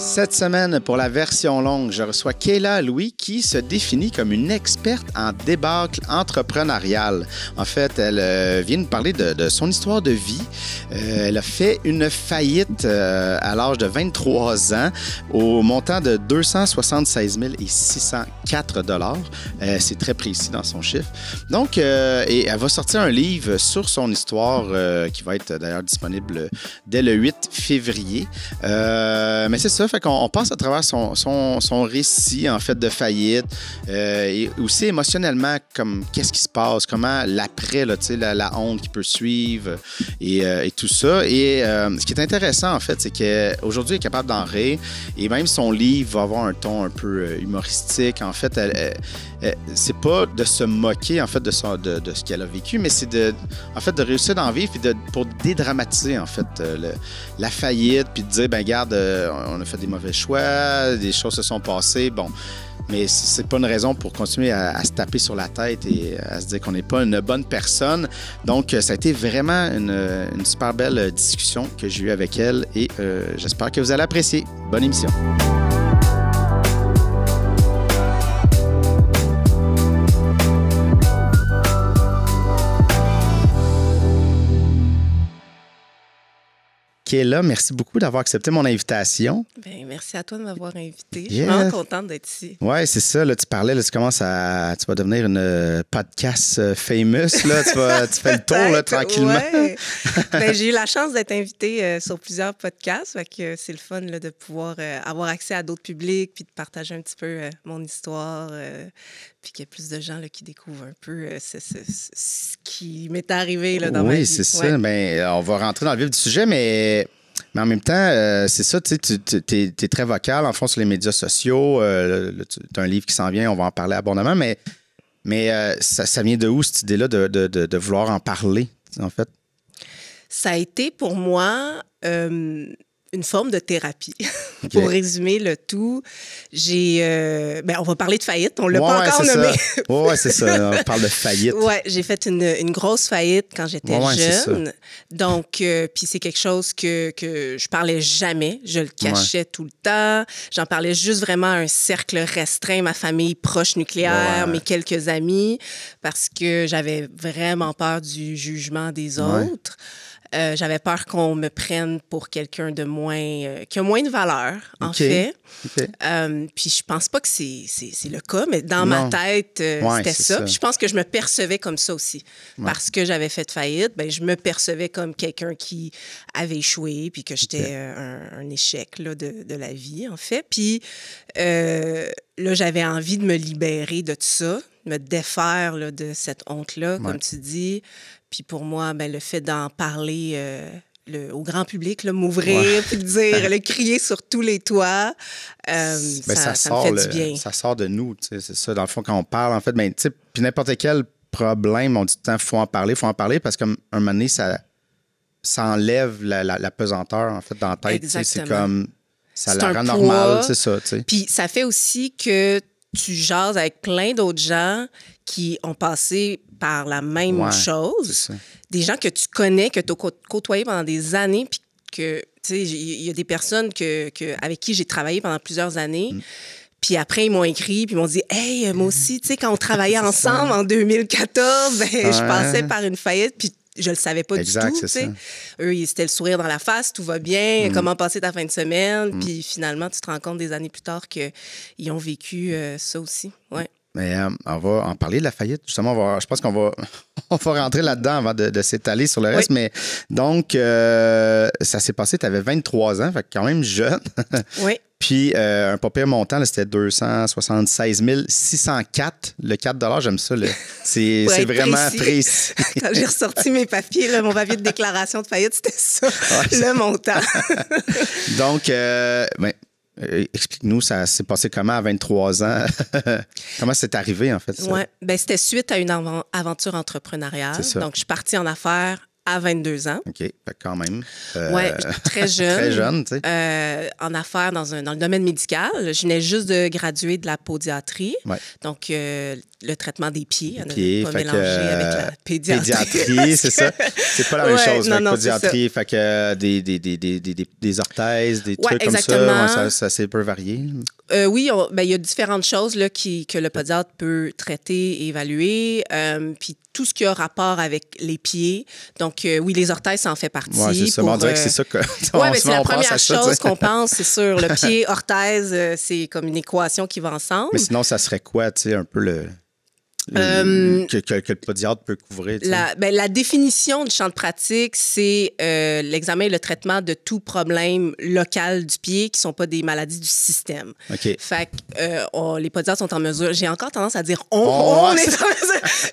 Cette semaine, pour la version longue, je reçois Kayla Louis qui se définit comme une experte en débâcle entrepreneuriale. En fait, elle vient nous parler de son histoire de vie. Elle a fait une faillite à l'âge de 23 ans au montant de 276 604 $. C'est très précis dans son chiffre. Donc, et elle va sortir un livre sur son histoire qui va être d'ailleurs disponible dès le 8 février. Mais c'est ça, fait qu'on passe à travers son récit en fait de faillite et aussi émotionnellement comme qu'est-ce qui se passe, comment l'après, là, la honte qui peut suivre et tout ça. Et ce qui est intéressant en fait, c'est qu'aujourd'hui elle est capable d'en rire et même son livre va avoir un ton un peu humoristique. En fait, c'est pas de se moquer en fait de ce qu'elle a vécu, mais c'est de réussir d'en vivre et pour dédramatiser en fait la faillite puis de dire ben regarde, on a fait des mauvais choix, des choses se sont passées, bon, mais c'est pas une raison pour continuer à se taper sur la tête et à se dire qu'on n'est pas une bonne personne. Donc ça a été vraiment une super belle discussion que j'ai eue avec elle et j'espère que vous allez apprécier. Bonne émission. Kayla, merci beaucoup d'avoir accepté mon invitation. Bien, merci à toi de m'avoir invité. Je suis vraiment contente d'être ici. Oui, c'est ça. Là, tu parlais, là, tu vas devenir une podcast famous. Là, tu fais le tour là, tranquillement. Ouais. Ben, j'ai eu la chance d'être invitée sur plusieurs podcasts. Fait que c'est le fun là, de pouvoir avoir accès à d'autres publics puis de partager un petit peu mon histoire. Puis qu'il y ait plus de gens là, qui découvrent un peu ce qui m'est arrivé là, dans ma vie. Oui, c'est ça. Ben, on va rentrer dans le vif du sujet, mais en même temps, c'est ça, tu es très vocal, en fond, sur les médias sociaux. Tu as un livre qui s'en vient, on va en parler abondamment, mais ça vient de où, cette idée-là, de vouloir en parler, en fait? Ça a été pour moi une forme de thérapie. Okay. Pour résumer le tout, on va parler de faillite. On ne l'a pas encore nommé. Oui, c'est ça. On parle de faillite. Oui, j'ai fait une grosse faillite quand j'étais jeune. Donc, puis c'est quelque chose que je parlais jamais. Je le cachais tout le temps. J'en parlais juste vraiment à un cercle restreint, ma famille proche nucléaire, mes quelques amis, parce que j'avais vraiment peur du jugement des autres. J'avais peur qu'on me prenne pour quelqu'un de qui a moins de valeur, en fait. Okay. Puis je pense pas que c'est le cas, mais dans ma tête, c'était ça. Puis je pense que je me percevais comme ça aussi. Parce que j'avais fait faillite, ben je me percevais comme quelqu'un qui avait échoué, puis que j'étais un échec là, de la vie, en fait. Puis là, j'avais envie de me libérer de tout ça, me défaire là, de cette honte-là, comme tu dis. Puis pour moi, ben, le fait d'en parler au grand public, m'ouvrir, puis de dire, le crier sur tous les toits, ça me fait du bien. Ça sort de nous, c'est ça. Dans le fond, quand on parle, en fait, ben, puis n'importe quel problème, on dit tout le temps, il faut en parler, parce qu'à un moment donné, ça enlève la pesanteur, en fait, dans la tête. C'est comme, ça la rend normale, c'est ça. T'sais. Puis ça fait aussi que tu jases avec plein d'autres gens qui ont passé par la même chose. Des gens que tu connais, que tu as côtoyé pendant des années, puis que, tu sais, il y a des personnes avec qui j'ai travaillé pendant plusieurs années. Puis après, ils m'ont écrit, puis ils m'ont dit « Hey, moi aussi, tu sais, quand on travaillait ensemble en 2014, je passais par une faillite, puis je le savais pas du tout, tu sais. Eux, c'était le sourire dans la face, tout va bien, comment passer ta fin de semaine, puis finalement, tu te rends compte des années plus tard qu'ils ont vécu ça aussi, ouais. Mais on va en parler de la faillite. Justement, je pense qu'on va, on va rentrer là-dedans avant de s'étaler sur le reste. Mais donc, ça s'est passé, tu avais 23 ans, fait quand même jeune. Oui. Puis, un pas pire montant, là, c'était 276 604. Le 4 $, j'aime ça. C'est vraiment précis. Quand j'ai ressorti mes papiers, là, mon papier de déclaration de faillite, c'était ça, le montant. Donc, explique-nous, ça s'est passé comment à 23 ans? Comment c'est arrivé, en fait? Oui, ben c'était suite à une aventure entrepreneuriale. Donc, je suis partie en affaires à 22 ans. OK, fait quand même. Oui, très jeune. Très jeune, tu sais. En affaires dans le domaine médical. Je venais juste de graduer de la podiatrie. Ouais. Donc, le traitement des pieds. On Pieds, n'a pas mélangé avec la pédiatrie. Pédiatrie, c'est ça. C'est pas la même chose avec podiatrie. Ça. Fait que des orthèses, des trucs exactement. comme ça, c'est peu varié. Oui, il y a différentes choses là, que le podiatre peut traiter et évaluer. Puis tout ce qui a rapport avec les pieds. Donc, oui, les orthèses, ça en fait partie. Oui, c'est ça. On dirait que c'est ça que c'est la première chose qu'on pense, c'est sûr. Le pied, orthèse, c'est comme une équation qui va ensemble. Mais sinon, ça serait quoi, tu sais, un peu que le podiatre peut couvrir? La définition du champ de pratique, c'est l'examen et le traitement de tout problème local du pied qui ne sont pas des maladies du système. OK. Fait que les podiatres sont en mesure... J'ai encore tendance à dire « on est en mesure ».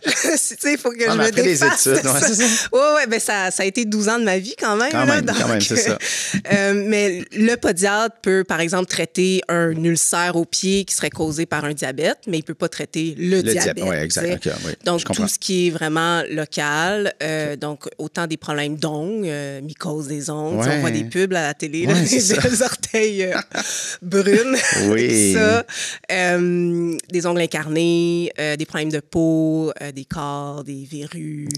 Tu sais, il faut que je me défasse. Des études, c'est ça. Oui, ça a été 12 ans de ma vie quand même. Quand même, c'est ça. Mais le podiatre peut, par exemple, traiter un ulcère au pied qui serait causé par un diabète, mais il ne peut pas traiter le diabète. Oui, exact. Okay, oui, donc, tout ce qui est vraiment local, donc autant des problèmes d'ongles, mycose des ongles. On voit des pubs à la télé, là, des orteils brunes. Oui. Ça, des ongles incarnés, des problèmes de peau, des corps, des verrues,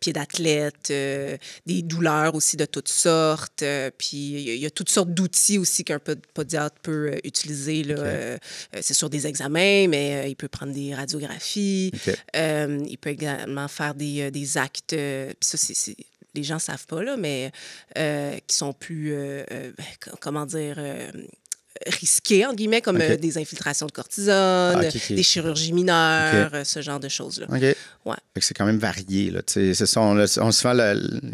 pieds d'athlète, des douleurs aussi de toutes sortes. Puis, il y a toutes sortes d'outils aussi qu'un podiatre peut utiliser. Là, c'est sur des examens, mais il peut prendre des radiographies. Il peut également faire des actes, puis ça, les gens ne savent pas, là, mais qui sont plus, comment dire, risqués, entre guillemets, comme des infiltrations de cortisone, des chirurgies mineures, ce genre de choses-là. OK. Ouais. Fait que c'est quand même varié, là. C'est ça, on se fait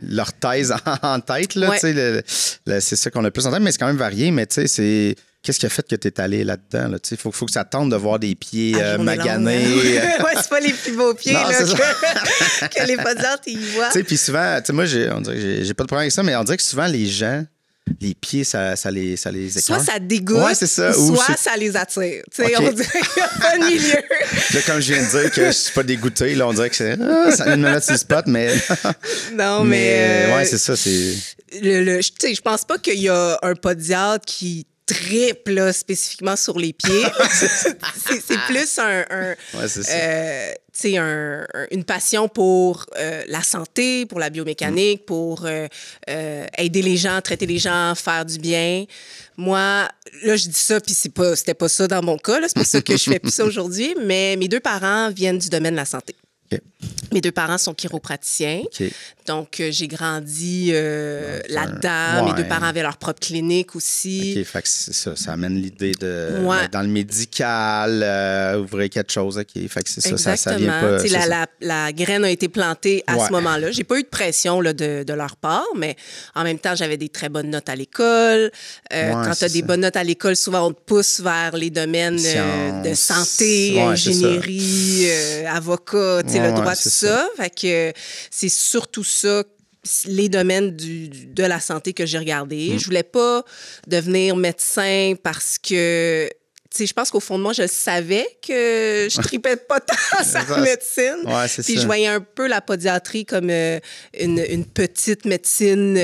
l'orthèse en tête, là. C'est ça qu'on a plus en tête, mais c'est quand même varié, mais tu sais, c'est... Qu'est-ce qui a fait que tu es allé là-dedans? Là? Il faut que ça tente de voir des pieds maganés. Oui, c'est pas les plus beaux pieds là, que les podiatres, ils voient. Puis souvent, moi, on dirait que j'ai pas de problème avec ça, mais on dirait que souvent, les gens, les pieds, ça les écarte. Soit ça dégoûte, c'est ça, soit ça les attire. Okay. On dirait qu'il n'y a pas de milieu. Là, comme je viens de dire que je suis pas dégoûté, là, on dirait que ça vient de me mettre sur le spot, mais... Non, mais... ouais, c'est ça, c'est... Je pense pas qu'il y a un podiatre qui triple là, spécifiquement sur les pieds. c'est plus une passion pour la santé, pour la biomécanique, pour aider les gens, traiter les gens, faire du bien. Moi, là, je dis ça, puis c'était pas ça dans mon cas. Là, c'est pour ça que je fais plus ça aujourd'hui. Mais mes deux parents viennent du domaine de la santé. Okay. Mes deux parents sont chiropraticiens. Okay. Donc, j'ai grandi là-dedans. Mes deux parents avaient leur propre clinique aussi. OK, fait que c'est ça. Ça amène l'idée de... Dans le médical, ouvrir quelque chose. OK, fait que c'est exactement. Ça vient pas... La graine a été plantée à ce moment-là. J'ai pas eu de pression là, de leur part, mais en même temps, j'avais des très bonnes notes à l'école. Quand tu as des bonnes notes à l'école, souvent, on te pousse vers les domaines de santé, ingénierie, avocat, le droit, tout ça. Fait que c'est surtout ça, les domaines de la santé que j'ai regardé. Je voulais pas devenir médecin parce que... je pense qu'au fond de moi, je savais que je tripais pas tant sur la médecine. Puis je voyais un peu la podiatrie comme une petite médecine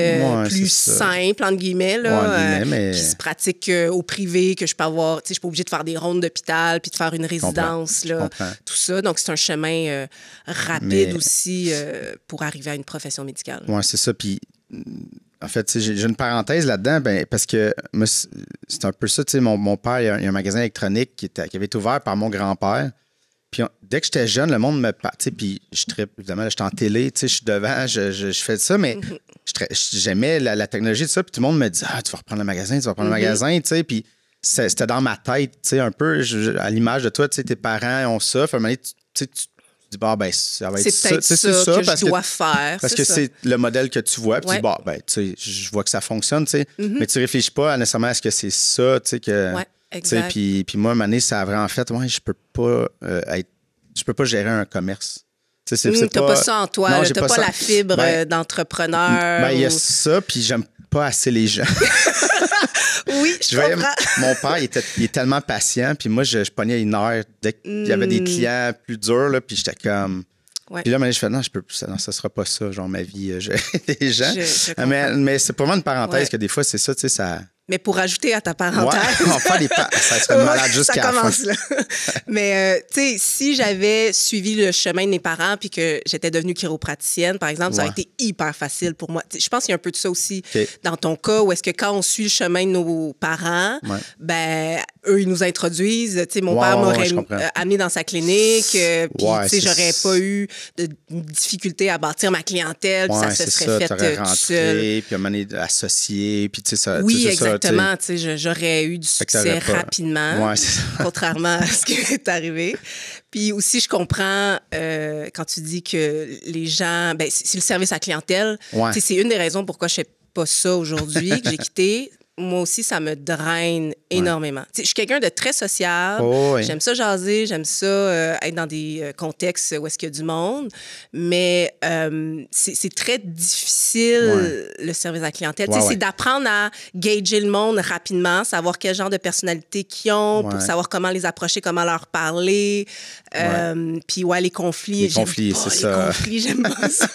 plus simple, entre guillemets, là, qui se pratique au privé, que je peux avoir... Je suis pas obligée de faire des rondes d'hôpital puis de faire une résidence, là, tout ça. Donc, c'est un chemin rapide aussi pour arriver à une profession médicale. Oui, c'est ça. Puis... En fait, j'ai une parenthèse là-dedans, parce que moi, c'est un peu ça. Mon père, il y a un magasin électronique qui avait été ouvert par mon grand-père. Puis dès que j'étais jeune, le monde me parle. Puis évidemment, j'étais en télé, je suis devant, je fais ça, mais j'aimais la technologie de ça. Puis tout le monde me dit tu vas reprendre le magasin, le magasin. Puis c'était dans ma tête, un peu à l'image de toi, tes parents ont ça. Fait, tu dis, ça va être ça. C'est ça que je dois faire. Parce que c'est le modèle que tu vois. Puis tu dis, je vois que ça fonctionne, mais tu réfléchis pas nécessairement à ce que c'est ça, que... Oui, exact. Puis moi, à un moment donné, ça a vraiment fait, je peux pas gérer un commerce. T'as pas ça en toi, t'as pas la fibre d'entrepreneur. Il y a ça, puis j'aime pas assez les gens. Oui, je comprends. Mon père, il est tellement patient, puis moi, je pognais une heure dès qu'il y avait des clients plus durs, là, puis j'étais comme... Ouais. Puis là, je fais, non, non, ça sera pas ça, genre ma vie, des gens. Je mais c'est pour moi une parenthèse que des fois, c'est ça, tu sais, ça... Mais pour ajouter à ta parenthèse... Ouais, on fait ça serait malade jusqu'à la fin. Là. Mais, tu sais, si j'avais suivi le chemin de mes parents puis que j'étais devenue chiropraticienne, par exemple, ça aurait été hyper facile pour moi. Je pense qu'il y a un peu de ça aussi dans ton cas, où est-ce que quand on suit le chemin de nos parents, ben eux, ils nous introduisent. Tu sais, mon père m'aurait amené dans sa clinique, puis, tu sais, j'aurais pas eu de difficulté à bâtir ma clientèle, puis ça se serait fait tout seul. Puis à un moment donné, associé, puis tu sais, ça... Oui, exactement. Tu sais, j'aurais eu du succès rapidement, contrairement à ce qui est arrivé. Puis aussi, je comprends quand tu dis que les gens... Ben, c'est le service à clientèle. Tu sais, c'est une des raisons pourquoi je fais pas ça aujourd'hui, que j'ai quitté. Moi aussi, ça me draine énormément. Je suis quelqu'un de très sociable. J'aime ça jaser, j'aime ça être dans des contextes où est-ce qu'il y a du monde. Mais c'est très difficile, le service à la clientèle. C'est d'apprendre à gager le monde rapidement, savoir quel genre de personnalité qu'ils ont, pour savoir comment les approcher, comment leur parler. Puis, les conflits. Les conflits, c'est ça. Les conflits, j'aime pas ça.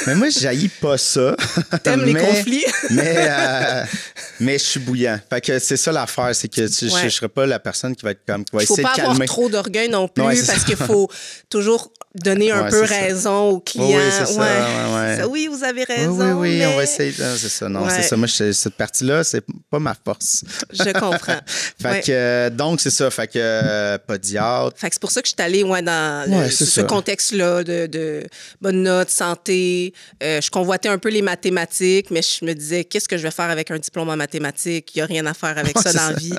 Mais moi, j'haïs pas ça. T'aimes les conflits? Mais je suis bouillant. Fait que c'est ça l'affaire, c'est que je serais pas la personne qui va être comme... qui va essayer de calmer. Faut pas avoir trop d'orgueil non plus, parce qu'il faut toujours donner un peu raison aux clients. Oui, c'est ça. Oui, vous avez raison. Oui, mais... on va essayer. C'est ça. Non, c'est ça. Moi, cette partie-là, c'est pas ma force. Je comprends. Fait que, donc, c'est ça. Fait que, podiatre. Fait que c'est pour ça que je suis allée dans ce contexte-là de bonne note, santé. Je convoitais un peu les mathématiques, mais je me disais, qu'est-ce que je vais faire avec un diplôme en mathématiques? Il n'y a rien à faire avec ça dans la vie.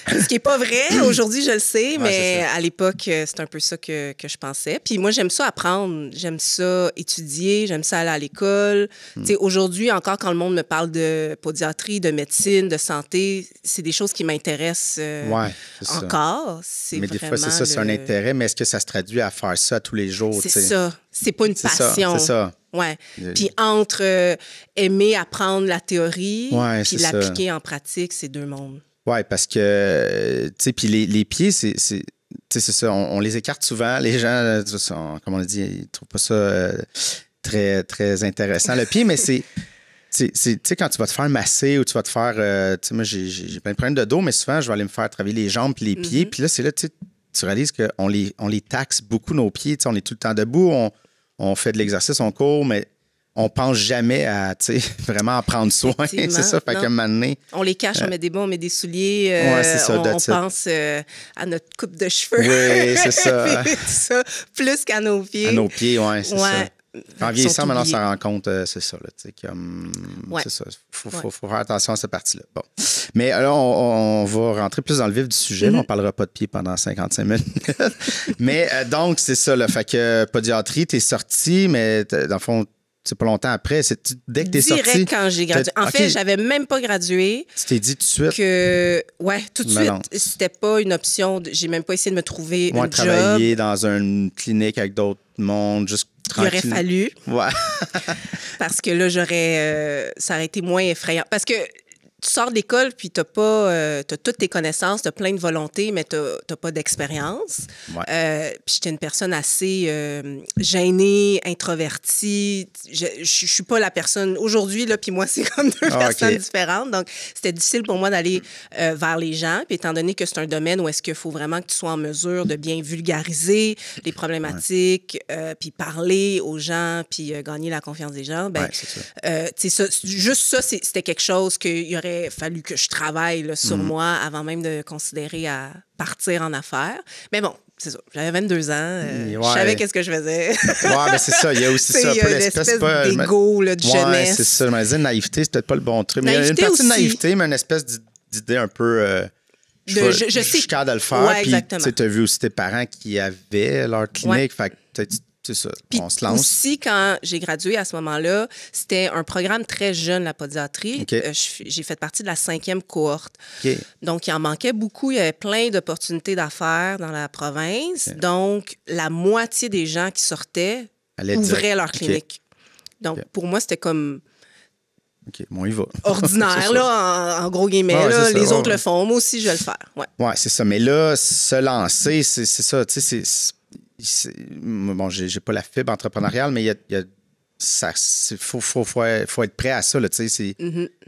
Ce qui n'est pas vrai. Aujourd'hui, je le sais, mais à l'époque, c'est un peu ça que je pensais. Puis moi, j'aime ça apprendre, j'aime ça étudier, j'aime ça aller à l'école. Aujourd'hui, encore, quand le monde me parle de podiatrie, de médecine, de santé, c'est des choses qui m'intéressent encore. Mais des fois, c'est ça, c'est un intérêt, mais est-ce que ça se traduit à faire ça tous les jours? C'est ça. C'est pas une passion. C'est ça. Ouais. Puis entre aimer apprendre la théorie puis l'appliquer en pratique, c'est deux mondes. Oui, parce que, tu sais, puis les pieds, c'est ça, on les écarte souvent. Les gens, comme on a dit, ils trouvent pas ça très, très intéressant, le pied, mais c'est... Tu sais, quand tu vas te faire masser ou tu vas te faire... tu sais, moi, j'ai plein de problèmes de dos, mais souvent, je vais aller me faire travailler les jambes puis les pieds. Puis là, c'est là, tu réalises qu'on les taxe beaucoup, nos pieds. Tu sais, on est tout le temps debout, on fait de l'exercice, on court, mais on pense jamais à, tu sais, vraiment en prendre soin. C'est ça, fait qu'à un moment donné... On les cache, on met des bas, on met des souliers. C'est ça, on pense à notre coupe de cheveux. Oui, c'est ça. ça. Plus qu'à nos pieds. À nos pieds, oui, c'est ça. En vieillissant, maintenant, on s'en rend compte, c'est ça. Là, c'est ça. Faut faire attention à cette partie-là. Bon. Mais là, on va rentrer plus dans le vif du sujet. On ne parlera pas de pied pendant 55 minutes. Mais donc, c'est ça. Là, fait que podiatrie, tu es sorti, mais dans le fond, c'est pas longtemps après. Dès que tu es sorti. Direct quand j'ai gradué. En fait, j'avais même pas gradué. Tu t'es dit tout de suite? Tout de suite. C'était pas une option. J'ai même pas essayé de me trouver un job. Travailler dans une clinique avec d'autres mondes, juste tranquille. Il aurait fallu. Ouais. Parce que là, ça aurait été moins effrayant. Parce que tu sors de l'école, puis t'as toutes tes connaissances, t'as plein de volonté, mais t'as pas d'expérience. Ouais. Puis j'étais une personne assez gênée, introvertie. Je suis pas la personne... Aujourd'hui, là, puis moi, c'est comme deux personnes différentes. Donc, c'était difficile pour moi d'aller vers les gens. Puis étant donné que c'est un domaine où est-ce qu'il faut vraiment que tu sois en mesure de bien vulgariser les problématiques, puis parler aux gens, puis gagner la confiance des gens, juste ça, c'était quelque chose qu'il y aurait fallu que je travaille là, sur moi avant même de considérer à partir en affaires. Mais bon, c'est ça. J'avais 22 ans. Je savais qu'est-ce que je faisais. Mais c'est ça. Il y a aussi ça. L'espèce d'égo de jeunesse. C'est ça. Je me disais, naïveté, c'est peut-être pas le bon truc. Mais il y a une partie de naïveté, mais une espèce d'idée un peu... je suis capable de le faire. Puis tu as vu aussi tes parents qui avaient leur clinique. Fait que peut-être... C'est ça, puis on se lance. Aussi, quand j'ai gradué à ce moment-là, c'était un programme très jeune, la podiatrie. J'ai fait partie de la 5e cohorte. Donc, il en manquait beaucoup. Il y avait plein d'opportunités d'affaires dans la province. Donc, la moitié des gens qui sortaient ouvraient leur clinique. Donc, pour moi, c'était comme... OK, bon, il va. Ordinaire, là, en gros guillemets. Là, les autres le font. Moi aussi, je vais le faire. Ouais, c'est ça. Mais là, se lancer, c'est ça. Tu sais, bon, j'ai pas la fibre entrepreneuriale, mais il y a faut être prêt à ça, là, tu sais, c'est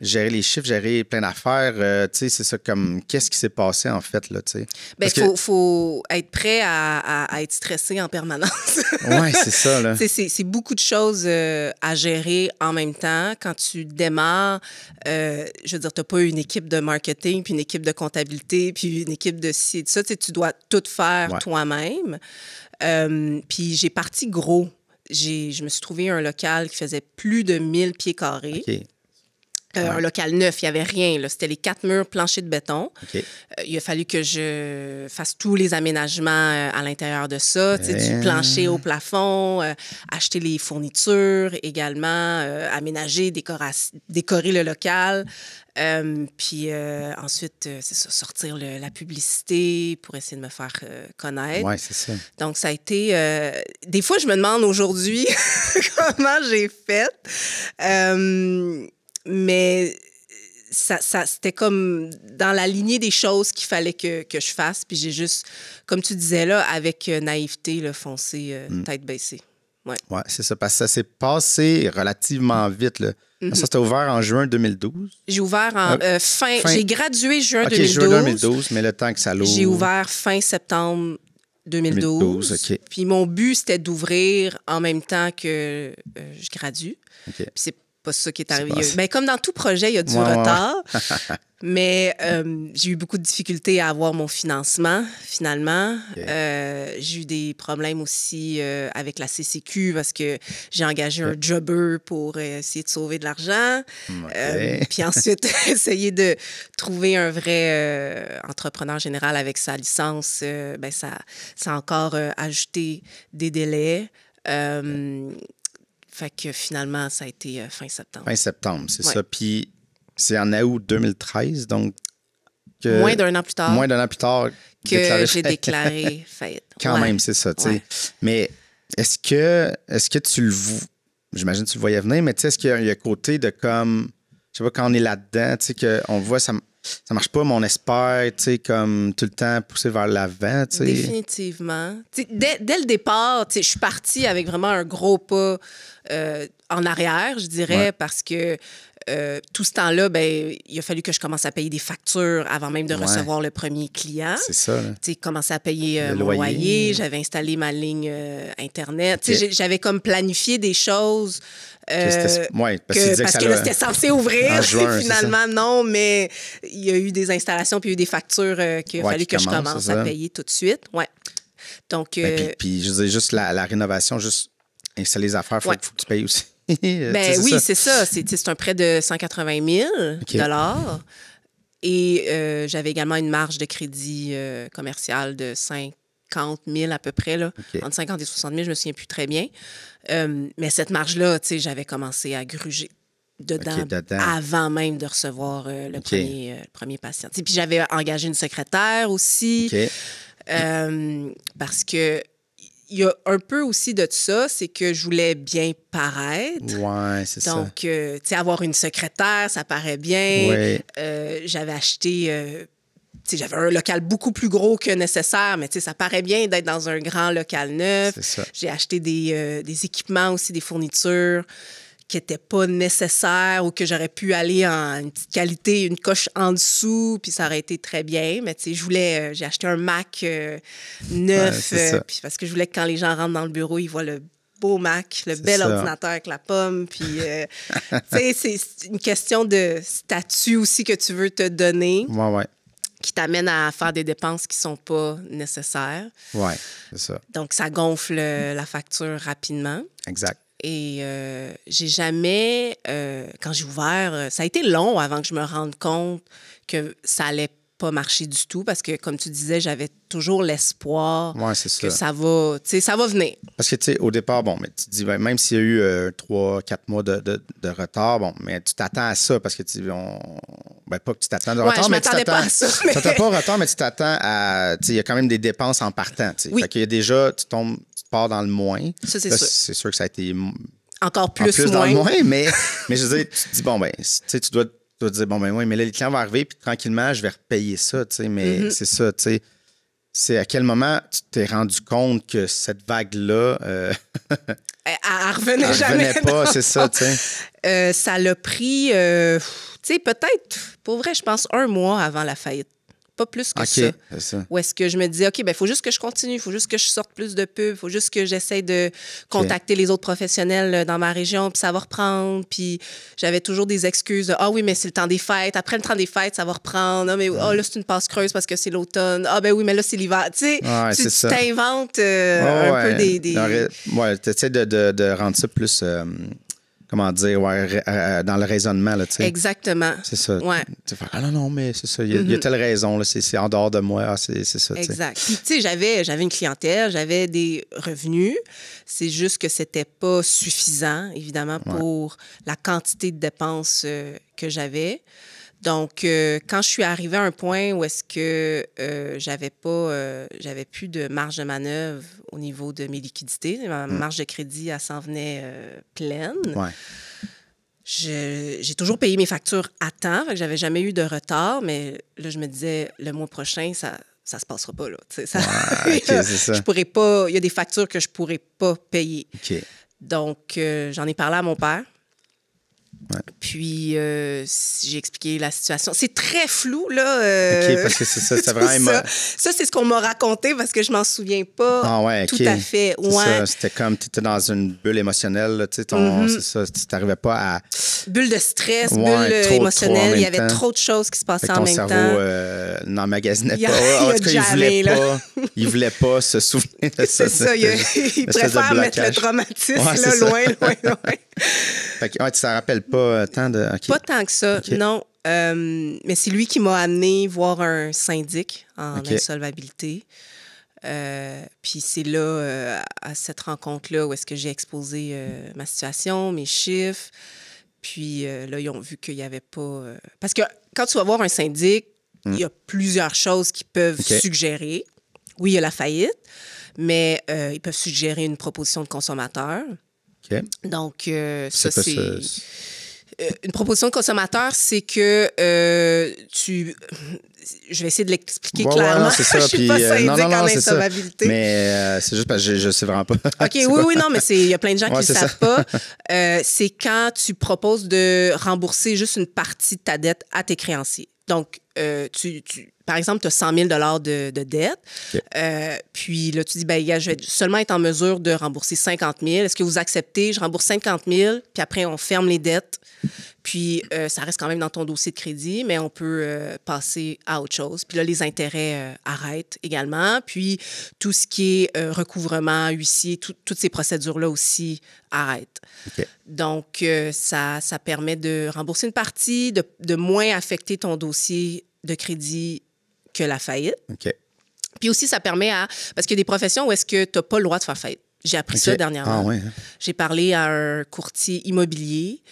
gérer les chiffres, gérer plein d'affaires, tu sais, c'est ça, comme, qu'est-ce qui s'est passé, en fait, là, tu sais? Bien, faut être prêt à être stressé en permanence. Oui, c'est ça, là. C'est beaucoup de choses à gérer en même temps. Quand tu démarres, je veux dire, t'as pas une équipe de marketing, puis une équipe de comptabilité, puis une équipe de ci et de ça, tu sais, tu dois tout faire toi-même. Puis j'ai parti gros. Je me suis trouvé un local qui faisait plus de 1000 pieds carrés. Okay. Un local neuf, il n'y avait rien. Là. C'était les 4 murs planchers de béton. Okay. Il a fallu que je fasse tous les aménagements à l'intérieur de ça. Du plancher au plafond, acheter les fournitures également, aménager, décorer le local. Puis ensuite, c'est ça, sortir la publicité pour essayer de me faire connaître. Oui, c'est ça. Donc, ça a été... des fois, je me demande aujourd'hui comment j'ai fait. Mais c'était comme dans la lignée des choses qu'il fallait que je fasse. Puis j'ai juste, comme tu disais là, avec naïveté, là, foncé, tête baissée. Oui, ouais, c'est ça, parce que ça s'est passé relativement vite, là. Ça, c'était ouvert en juin 2012. J'ai ouvert en fin... J'ai gradué juin 2012. Juin 2012, mais le temps que ça l'ouvre... J'ai ouvert fin septembre 2012. OK. Puis mon but, c'était d'ouvrir en même temps que je gradue. OK. Puis c'est pas ça qui est arrivé. Bien, comme dans tout projet, il y a du retard. Mais j'ai eu beaucoup de difficultés à avoir mon financement, finalement. J'ai eu des problèmes aussi avec la CCQ parce que j'ai engagé un jobber pour essayer de sauver de l'argent. Puis ensuite, essayer de trouver un vrai entrepreneur général avec sa licence, ben ça a encore ajouté des délais. Fait que finalement, ça a été fin septembre. Fin septembre, c'est ça. Puis c'est en août 2013, donc... Moins d'un an plus tard. Moins d'un an plus tard. Que j'ai déclaré faillite. Quand même, c'est ça, tu sais. Mais est-ce que tu le... J'imagine que tu le voyais venir, mais tu sais, est-ce qu'il y a un côté de comme... Je sais pas, quand on est là-dedans, tu sais, qu'on voit... Ça marche pas, mais on espère, tu sais, comme tout le temps pousser vers l'avant, tu sais. Définitivement. Dès le départ, tu sais, je suis partie avec vraiment un gros pas en arrière, je dirais, parce que tout ce temps-là, ben, il a fallu que je commence à payer des factures avant même de recevoir le premier client. C'est ça, là. Tu sais, commencer à payer mon loyer. J'avais installé ma ligne Internet. Tu sais, j'avais comme planifié des choses... parce que là, c'était censé ouvrir. Juin, finalement, non, mais il y a eu des installations puis il y a eu des factures qu'il a fallu que je commence à payer tout de suite. Ouais. Donc, puis je veux dire, juste la rénovation, juste installer les affaires, il faut que tu payes aussi. Ben oui, c'est ça. C'est un prêt de 180 000 $. Et j'avais également une marge de crédit commercial de 50 000 à peu près, là. Entre 50 et 60 000, je me souviens plus très bien. Mais cette marge-là, tu sais, j'avais commencé à gruger dedans avant même de recevoir le premier patient. Puis j'avais engagé une secrétaire aussi parce que il y a un peu aussi de ça, c'est que je voulais bien paraître. Oui, c'est ça. Donc, tu sais, avoir une secrétaire, ça paraît bien. J'avais acheté... j'avais un local beaucoup plus gros que nécessaire, mais ça paraît bien d'être dans un grand local neuf. C'est ça. J'ai acheté des équipements aussi, des fournitures qui n'étaient pas nécessaires ou que j'aurais pu aller en une petite qualité, une coche en dessous, puis ça aurait été très bien. Mais j'ai acheté un Mac neuf, puis parce que je voulais que quand les gens rentrent dans le bureau, ils voient le beau Mac, le bel ordinateur avec la pomme. Puis, c'est une question de statut aussi que tu veux te donner. Qui t'amène à faire des dépenses qui ne sont pas nécessaires. Oui, c'est ça. Donc, ça gonfle la facture rapidement. Exact. Et j'ai jamais, quand j'ai ouvert, ça a été long avant que je me rende compte que ça allait pas marcher du tout parce que, comme tu disais, j'avais toujours l'espoir que ça va venir. Parce que, tu sais, au départ, bon, mais tu te dis, même s'il y a eu 3-4 mois de retard, bon, mais tu t'attends à ça parce que pas que tu t'attends de retard, mais tu t'attends pas à ça. Tu t'attends pas au retard, mais tu t'attends à, tu sais, il y a quand même des dépenses en partant, tu sais. Fait qu'il y a déjà, tu pars dans le moins. Ça, c'est sûr. C'est sûr que ça a été encore plus moins. Dans le moins, mais je veux dire, tu te dis, bon, ben, tu sais, tu dois te dire, bon, ben oui, mais là, les clients vont arriver, puis tranquillement, je vais repayer ça, tu sais, mais c'est ça, tu sais. c'est à quel moment tu t'es rendu compte que cette vague-là... Elle revenait jamais. Elle revenait pas, c'est ça, tu sais. Ça l'a pris, tu sais, peut-être, pour vrai, je pense 1 mois avant la faillite. Pas plus que ça. C'est ça. Où est-ce que je me disais, OK, ben il faut juste que je continue, il faut juste que je sorte plus de pubs, il faut juste que j'essaie de contacter les autres professionnels dans ma région, puis ça va reprendre. Puis j'avais toujours des excuses. Ah oui, mais c'est le temps des fêtes. Après le temps des fêtes, ça va reprendre. Ah, mais là, c'est une passe creuse parce que c'est l'automne. Ah, ben oui, mais là, c'est l'hiver. Tu sais, tu t'inventes un peu des... Ouais, tu essaies de rendre ça plus... comment dire, dans le raisonnement, là, tu sais. Exactement. C'est ça. Ouais. Tu fais, ah non, mais c'est ça, il y a telle raison, là, c'est en dehors de moi, c'est ça, tu sais. Exact. Puis, tu sais, j'avais une clientèle, j'avais des revenus. C'est juste que c'était pas suffisant, évidemment, pour la quantité de dépenses que j'avais. Donc, quand je suis arrivée à un point où est-ce que j'avais plus de marge de manœuvre au niveau de mes liquidités, ma marge de crédit, elle s'en venait pleine. Ouais. J'ai toujours payé mes factures à temps, fait que j'avais jamais eu de retard, mais là, je me disais, le mois prochain, ça se passera pas, là. C'est ça. Je pourrais pas... Il y a des factures que je pourrais pas payer. OK. Donc, j'en ai parlé à mon père. Ouais. Puis, j'ai expliqué la situation. C'est très flou, là. OK, parce que c'est vraiment... Ça, c'est ce qu'on m'a raconté parce que je m'en souviens pas tout à fait. Ça, c'était comme tu étais dans une bulle émotionnelle, tu sais, c'est ça, tu n'arrivais pas à... Bulle de stress, bulle émotionnelle. Il y avait trop de choses qui se passaient en même temps. Ton cerveau n'emmagasinait pas. En tout cas, il voulait pas se souvenir de ça. C'est ça, il préfère mettre le traumatisme loin. Fait que, tu t'en rappelles pas tant de... Okay. Pas tant que ça, non. Mais c'est lui qui m'a amené voir un syndic en insolvabilité. Puis c'est là, à cette rencontre-là, où est-ce que j'ai exposé ma situation, mes chiffres. Puis là, ils ont vu qu'il n'y avait pas... Parce que quand tu vas voir un syndic, il y a plusieurs choses qui peuvent suggérer. Oui, il y a la faillite, mais ils peuvent suggérer une proposition de consommateur. Okay. Donc, ça, c'est... une proposition de consommateur, c'est que je vais essayer de l'expliquer clairement. Ouais, c'est ça. Je suis pas syndic en insolvabilité. Mais c'est juste parce que je sais vraiment pas. OK, oui, non, mais il y a plein de gens qui ne le savent pas. C'est quand tu proposes de rembourser juste une partie de ta dette à tes créanciers. Donc, par exemple, tu as 100 000 de dette. Okay. Puis là, tu dis, je vais seulement être en mesure de rembourser 50 000. Est-ce que vous acceptez? Je rembourse 50 000, puis après, on ferme les dettes. Puis, ça reste quand même dans ton dossier de crédit, mais on peut passer à autre chose. Puis là, les intérêts arrêtent également. Puis, tout ce qui est recouvrement, huissier, toutes ces procédures-là aussi arrêtent. Okay. Donc, ça permet de rembourser une partie, de moins affecter ton dossier de crédit que la faillite. Okay. Puis aussi, ça permet parce qu'il y a des professions où est-ce que tu n'as pas le droit de faire faillite. J'ai appris ça dernièrement. Ah, ouais. J'ai parlé à un courtier immobilier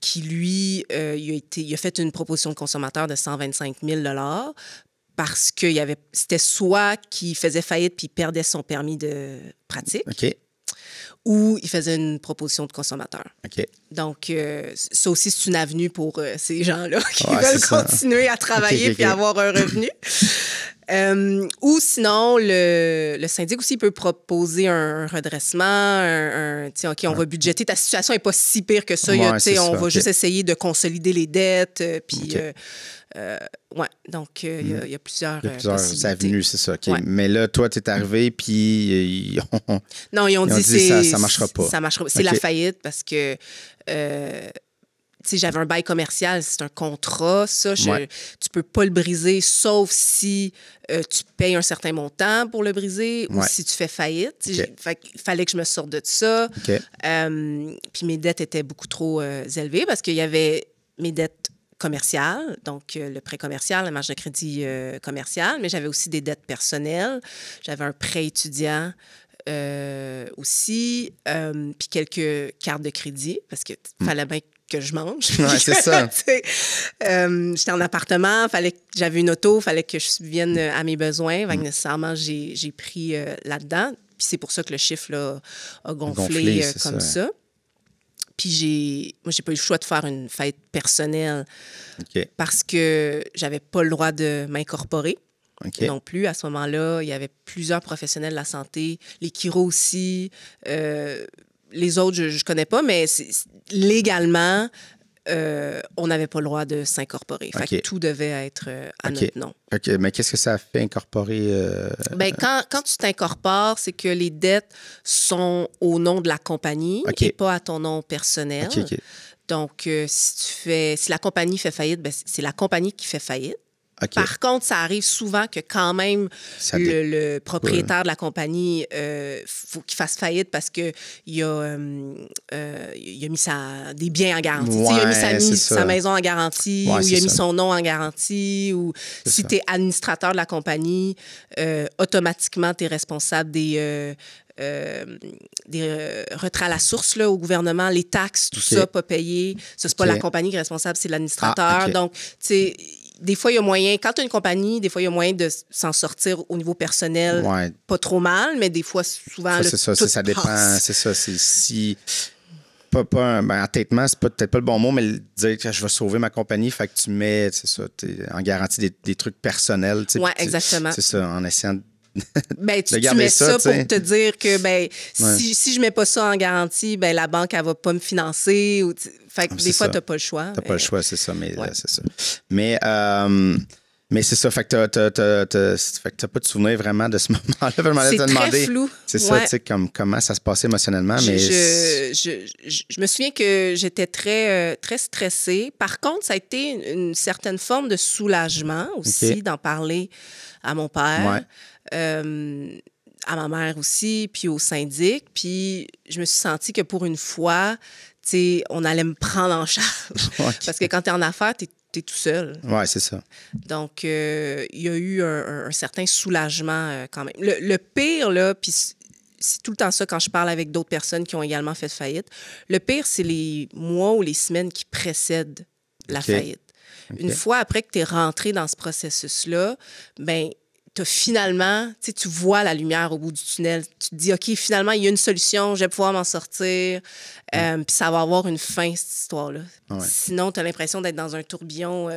qui, lui, il a fait une proposition de consommateur de 125 000 parce que c'était soit qu'il faisait faillite puis il perdait son permis de pratique. OK. Ou il faisait une proposition de consommateur. OK. Donc, ça aussi, c'est une avenue pour ces gens-là qui veulent continuer à travailler puis avoir un revenu. Ou sinon, le syndic aussi peut proposer un redressement, OK, on va budgéter. Ta situation n'est pas si pire que ça. On va juste essayer de consolider les dettes. Puis, donc, il y a plusieurs avenues, c'est ça. Okay. Ouais. Mais là, toi, tu es arrivé, puis non, ils ont dit ça ne marchera pas. Ça marchera pas. C'est la faillite parce que... j'avais un bail commercial, c'est un contrat, ça, tu peux pas le briser, sauf si tu payes un certain montant pour le briser ou si tu fais faillite. Il fallait que je me sorte de ça. Puis mes dettes étaient beaucoup trop élevées parce qu'il y avait mes dettes commerciales, donc le prêt commercial, la marge de crédit commerciale, mais j'avais aussi des dettes personnelles. J'avais un prêt étudiant aussi, puis quelques cartes de crédit, parce qu'il fallait bien que je mange. Ouais, c'est ça. J'étais en appartement, j'avais une auto, il fallait que je subvienne à mes besoins. Nécessairement, j'ai pris là-dedans. Puis c'est pour ça que le chiffre là, a gonflé comme ça. Puis moi, j'ai pas eu le choix de faire une fête personnelle parce que j'avais pas le droit de m'incorporer. non plus. À ce moment-là, il y avait plusieurs professionnels de la santé, les chiro aussi. Les autres, je ne connais pas, mais légalement, on n'avait pas le droit de s'incorporer. Fait que tout devait être à notre nom. OK, mais qu'est-ce que ça fait incorporer? Ben, quand tu t'incorpores, c'est que les dettes sont au nom de la compagnie et pas à ton nom personnel. Donc, si la compagnie fait faillite, ben, c'est la compagnie qui fait faillite. Par contre, ça arrive souvent que quand même le propriétaire de la compagnie, faut qu'il fasse faillite parce qu'il a mis des biens en garantie. Il a mis sa maison en garantie ou il a mis son nom en garantie. Ou si tu es administrateur de la compagnie, automatiquement, tu es responsable des retraits à la source là, au gouvernement, les taxes, tout ça, pas payé. Ça, c'est pas la compagnie qui est responsable, c'est l'administrateur. Donc, tu sais, des fois, il y a moyen, quand tu as une compagnie, des fois, il y a moyen de s'en sortir au niveau personnel, pas trop mal, mais des fois, souvent, ça dépend. C'est ça, c'est si... entêtement, c'est peut-être pas le bon mot, mais dire que je vais sauver ma compagnie, fait que tu mets, c'est ça, en garantie des trucs personnels. Oui, exactement. C'est ça, en essayant de ben, tu mets ça pour te dire que ben, si je mets pas ça en garantie, ben, la banque, elle va pas me financer. Fait que des fois, tu n'as pas le choix. Tu n'as pas le choix, c'est ça. Mais c'est ça. Mais c'est ça. Fait que tu n'as pas de souvenir vraiment de ce moment-là. C'est très flou. C'est ça, tu sais, comment ça se passait émotionnellement. Mais je me souviens que j'étais très, très stressée. Par contre, ça a été une certaine forme de soulagement aussi d'en parler à mon père. À ma mère aussi, puis au syndic. Puis je me suis sentie que pour une fois, tu sais, on allait me prendre en charge. Parce que quand tu es en affaires, tu es tout seul. Oui, c'est ça. Donc, il y a eu un certain soulagement quand même. Le pire, là, puis c'est tout le temps ça quand je parle avec d'autres personnes qui ont également fait faillite. Le pire, c'est les mois ou les semaines qui précèdent la faillite. Une fois après que tu es rentré dans ce processus-là, ben finalement, tu vois la lumière au bout du tunnel. Tu te dis, OK, finalement, il y a une solution, je vais pouvoir m'en sortir. Puis ça va avoir une fin, cette histoire-là. Ouais. Sinon, tu as l'impression d'être dans un tourbillon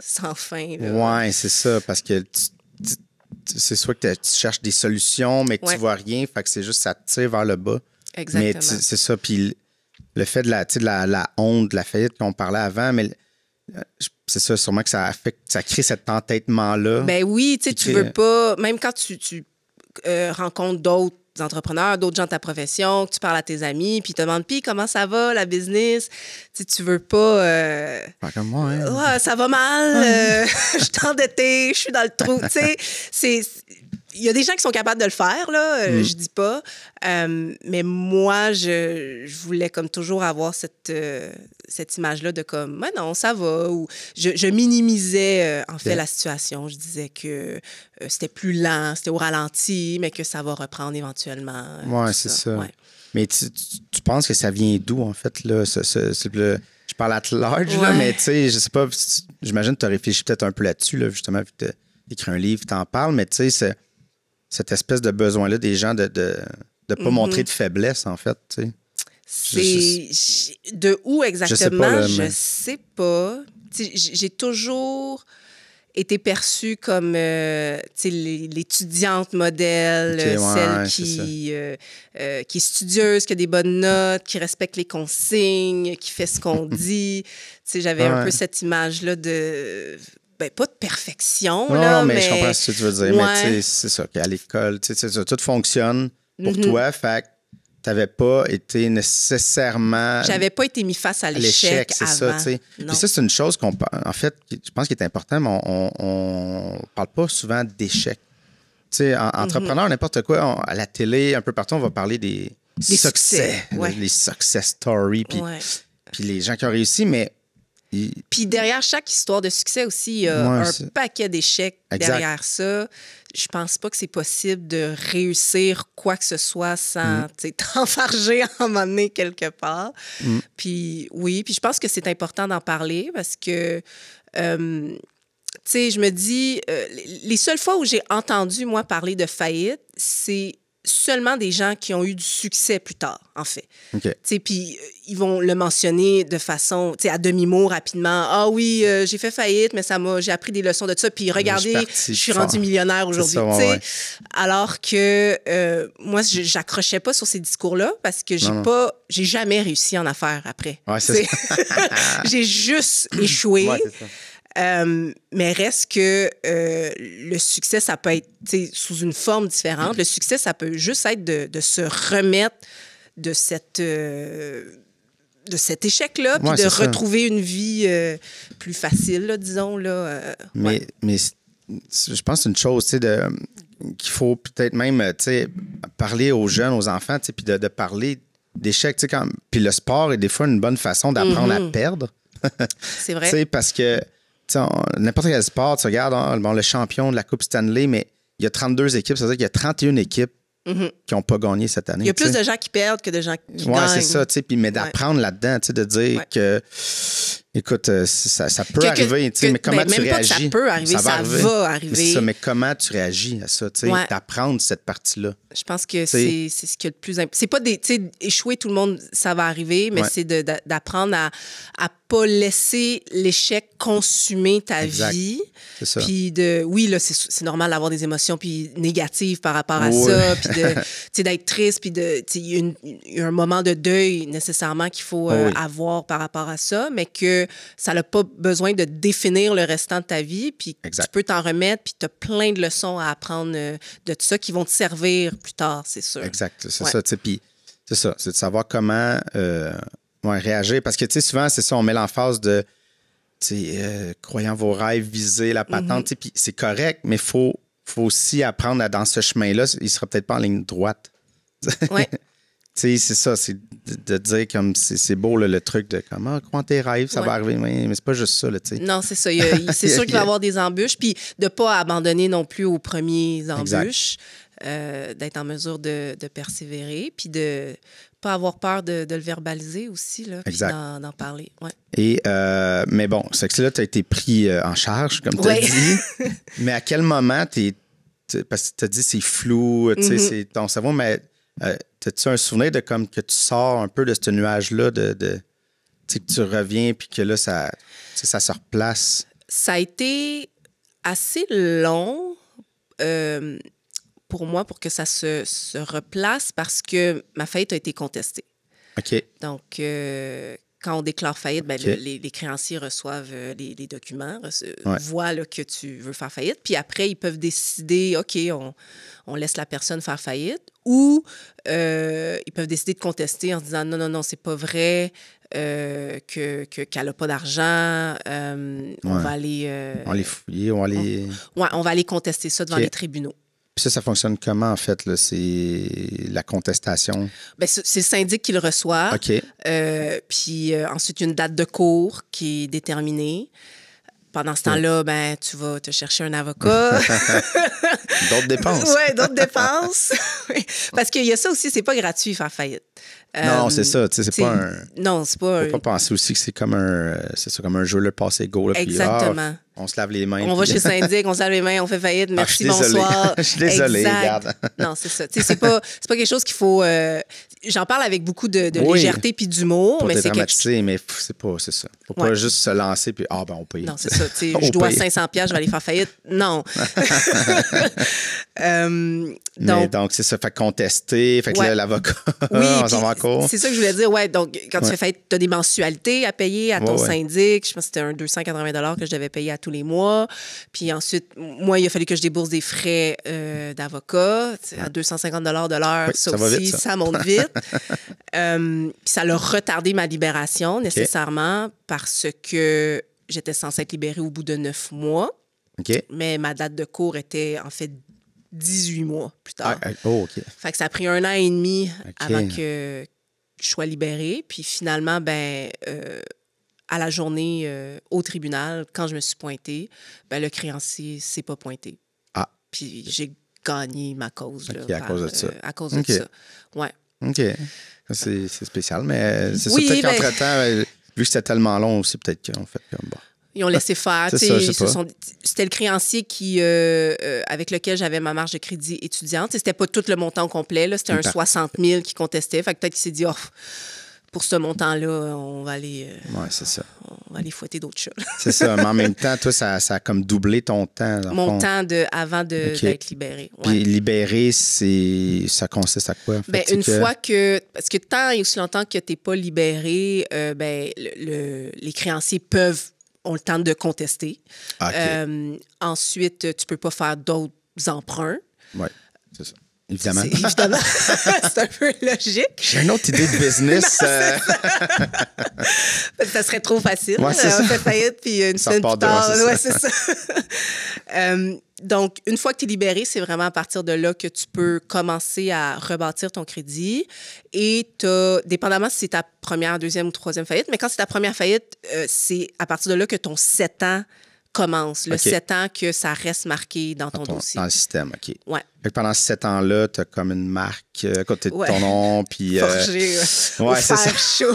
sans fin. Oui, c'est ça, parce que c'est soit que tu cherches des solutions, mais que tu vois rien, fait que c'est juste ça te tire vers le bas. Exactement. Mais c'est ça, puis le fait de la honte, de la faillite qu'on parlait avant, mais... C'est ça, sûrement que ça crée cet entêtement-là. Ben oui, tu veux pas... Même quand tu rencontres d'autres entrepreneurs, d'autres gens de ta profession, que tu parles à tes amis, puis ils te demandent « Puis, comment ça va, la business? » Tu veux pas... comme moi, hein? Ouais, ça va mal, je suis endettée, je suis dans le trou. Il y a des gens qui sont capables de le faire, là, je dis pas. Mais moi, je voulais comme toujours avoir cette image-là de comme, ouais, non, ça va. Ou je minimisais, en fait, la situation. Je disais que c'était plus lent, c'était au ralenti, mais que ça va reprendre éventuellement. Oui, c'est ça. Ouais. Mais tu penses que ça vient d'où, en fait, là? Je parle at large, là, mais tu sais, je sais pas, j'imagine que tu as réfléchi peut-être un peu là-dessus, là, justement, vu que tu as écrit un livre, tu en parles, mais tu sais, cette espèce de besoin-là des gens de pas montrer de faiblesse, en fait, tu sais. De où exactement? Je sais pas. J'ai toujours été perçue comme l'étudiante modèle, celle qui est studieuse, qui a des bonnes notes, qui respecte les consignes, qui fait ce qu'on dit. J'avais un peu cette image-là de... Ben, pas de perfection, non, mais je comprends ce que tu veux dire. Mais c'est ça, qu'à l'école, tout fonctionne pour toi. Fait que tu n'avais pas été nécessairement... J'avais pas été mis face à l'échec c'est avant. Ça, puis ça, c'est une chose qu'on... En fait, je pense qu'il est important, mais on parle pas souvent d'échec. Tu sais, entrepreneur, n'importe quoi, à la télé, un peu partout, on va parler des succès. Les success stories, puis les gens qui ont réussi, mais... Puis derrière chaque histoire de succès aussi, il y a un paquet d'échecs derrière ça. Je pense pas que c'est possible de réussir quoi que ce soit sans t'enfarger à un moment donné quelque part. Puis puis je pense que c'est important d'en parler parce que, tu sais, je me dis, les seules fois où j'ai entendu, moi, parler de faillite, c'est seulement des gens qui ont eu du succès plus tard, en fait. OK. Puis ils vont le mentionner de façon, à demi-mot, rapidement. Ah oui, j'ai fait faillite, mais j'ai appris des leçons de ça. Puis regardez, je suis rendu millionnaire aujourd'hui. Alors que moi, j'accrochais pas sur ces discours-là parce que j'ai jamais réussi en affaires après. Ouais, c'est ça. J'ai juste échoué. Ouais, c'est ça. Mais reste que le succès, ça peut être sous une forme différente. Le succès, ça peut juste être de se remettre de cet échec-là, puis de retrouver une vie plus facile, là, disons. Là, mais je pense une chose, qu'il faut peut-être même parler aux jeunes, aux enfants, puis de parler d'échecs. Puis le sport est des fois une bonne façon d'apprendre à perdre. C'est vrai. Parce que n'importe quel sport, tu regardes le champion de la Coupe Stanley, mais il y a 32 équipes, ça veut dire qu'il y a 31 équipes qui n'ont pas gagné cette année. Il y a plus de gens qui perdent que de gens qui gagnent. Oui, c'est ça. Mais d'apprendre là-dedans, de dire que, écoute, ça peut arriver, mais comment tu réagis? Pas que ça peut arriver, ça va arriver. C'est ça, mais comment tu réagis à ça? D'apprendre cette partie-là. Je pense que c'est ce qui est le plus important. C'est pas échouer, tout le monde, ça va arriver, mais c'est d'apprendre à pas laisser l'échec consumer ta vie. C'est ça. Puis oui, là, c'est normal d'avoir des émotions puis négatives par rapport à ça, puis d'être triste, puis il y a un moment de deuil nécessairement qu'il faut avoir par rapport à ça, mais que ça n'a pas besoin de définir le restant de ta vie, puis tu peux t'en remettre, puis tu as plein de leçons à apprendre de ça qui vont te servir plus tard, c'est sûr. Exact, c'est ça. Puis c'est ça, c'est de savoir comment réagir, parce que souvent, c'est ça, on met l'emphase de croyant vos rêves, viser la patente, puis c'est correct, mais il faut aussi apprendre dans ce chemin-là, il ne sera peut-être pas en ligne droite. Oui. C'est ça, c'est de dire comme c'est beau le truc de comment croire tes rêves, ça va arriver, mais c'est pas juste ça. Non, c'est ça. C'est sûr qu'il va y avoir des embûches, puis de ne pas abandonner non plus aux premiers embûches, d'être en mesure de persévérer, puis de pas avoir peur de le verbaliser aussi, là, puis d'en parler. Ouais. Et, mais bon, c'est que là, tu as été pris en charge, comme tu as dit, mais à quel moment parce que tu as dit c'est flou, c'est ton cerveau, mais as-tu un souvenir de comme que tu sors un peu de ce nuage-là, que tu reviens puis que là, ça se replace? Ça a été assez long pour moi pour que ça se replace parce que ma faillite a été contestée. OK. Donc, quand on déclare faillite, les créanciers reçoivent les documents, voient là, que tu veux faire faillite, puis après, ils peuvent décider, OK, on laisse la personne faire faillite, ou ils peuvent décider de contester en se disant, non, c'est pas vrai, qu'elle n'a pas d'argent, on va aller... on va les fouiller, on va les... on va aller contester ça devant les tribunaux. Puis ça fonctionne comment, en fait? Là? C'est la contestation? Bien, c'est le syndic qui le reçoit. OK. Puis ensuite, il y a une date de cours qui est déterminée. Pendant ce temps-là, tu vas te chercher un avocat. D'autres dépenses. Oui, d'autres dépenses. Parce qu'il y a ça aussi, c'est pas gratuit faire faillite. Non, c'est ça. C'est pas un... Non, c'est pas... Faut pas penser aussi que c'est comme un jeu, le passé go. Là, exactement. Puis, on se lave les mains. On va chez le syndic, on se lave les mains, on fait faillite, merci, bonsoir. Je suis désolé, regarde. Non, c'est ça. C'est pas quelque chose qu'il faut... J'en parle avec beaucoup de légèreté puis d'humour. Mais c'est dramatiser, mais c'est ça. Faut pas juste se lancer puis on paye. Non, c'est ça. Je dois 500$, je vais aller faire faillite. Non. Donc, c'est ça. Fait contester, fait que là, l'avocat, on s'en va en cours. C'est ça que je voulais dire. Ouais, donc, quand tu fais faillite, tu as des mensualités à payer à ton syndic. Je pense que c'était un 280$ que je devais payer à tous les mois. Puis ensuite, moi, il a fallu que je débourse des frais d'avocat. À 250$ de l'heure, ça aussi, ça monte vite. Puis ça a retardé ma libération nécessairement parce que j'étais censée être libérée au bout de 9 mois. Okay. Mais ma date de cours était en fait 18 mois plus tard. Fait que ça a pris 1 an et demi avant que je sois libérée. Puis finalement, à la journée au tribunal, quand je me suis pointée, le créancier ne s'est pas pointé. Puis j'ai gagné ma cause. À cause de ça. À cause de ça. Ouais. OK. C'est spécial, mais c'est ça, peut-être qu'entre-temps, vu que c'était tellement long aussi, peut-être qu'on fait comme Ils ont laissé faire. C'est ça, je sais pas. C'était le créancier avec lequel j'avais ma marge de crédit étudiante. C'était pas tout le montant au complet. C'était un 60 000 qui contestait. Fait que peut-être qu'il s'est dit, pour ce montant-là, on va aller... c'est ça. On va aller fouetter d'autres chats. C'est ça. Mais en même temps, toi, ça a comme doublé ton temps. Mon temps avant d'être libéré. Ouais. Puis libéré, ça consiste à quoi? En fait, une fois que... Parce que tant et aussi longtemps que tu n'es pas libéré, les créanciers ont le temps de contester. Ensuite, tu ne peux pas faire d'autres emprunts. Oui, c'est ça. Évidemment. Évidemment. C'est un peu logique. J'ai une autre idée de business. Ça serait trop facile. Ouais, c'est ça. On fait faillite, puis une semaine plus tard. Ouais, c'est ça. Donc, une fois que tu es libéré, c'est vraiment à partir de là que tu peux commencer à rebâtir ton crédit. Et dépendamment si c'est ta première, deuxième ou troisième faillite, mais quand c'est ta première faillite, c'est à partir de là que ton 7 ans commence. Le 7 ans que ça reste marqué dans ton dossier. Dans le système, OK. Ouais. Fait que pendant 7 ans-là, tu as comme une marque à côté de ton nom. Puis, forgé, ouais, c'est ça. Chaud.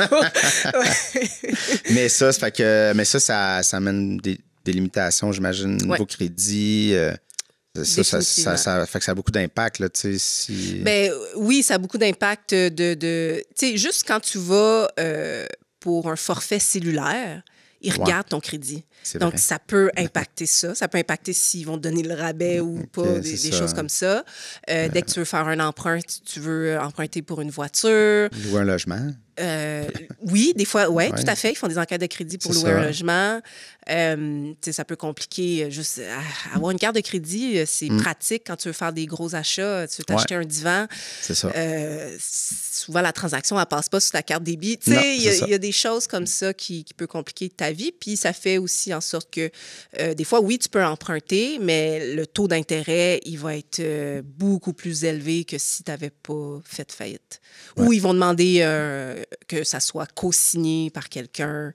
Mais ça amène des limitations, j'imagine, niveau crédit. Ça fait que ça a beaucoup d'impact, là, tu sais. Ben, oui, ça a beaucoup d'impact tu sais, juste quand tu vas pour un forfait cellulaire, ils regardent ton crédit. Donc, vrai. Ça peut impacter ça. Ça peut impacter s'ils vont te donner le rabais ou pas, des choses comme ça. Dès que tu veux faire un emprunt, tu veux emprunter pour une voiture. Louer un logement. Oui, des fois, oui, tout à fait. Ils font des enquêtes de crédit pour louer un logement. Ça peut compliquer. Juste avoir une carte de crédit, c'est pratique quand tu veux faire des gros achats. Tu veux t'acheter un divan. C'est ça. Souvent, la transaction, elle ne passe pas sur ta carte débit. Il y a des choses comme ça qui peuvent compliquer ta vie. Puis ça fait aussi en sorte que des fois, oui, tu peux emprunter, mais le taux d'intérêt, il va être beaucoup plus élevé que si tu n'avais pas fait faillite. Ouais. Ou ils vont demander que ça soit co-signé par quelqu'un.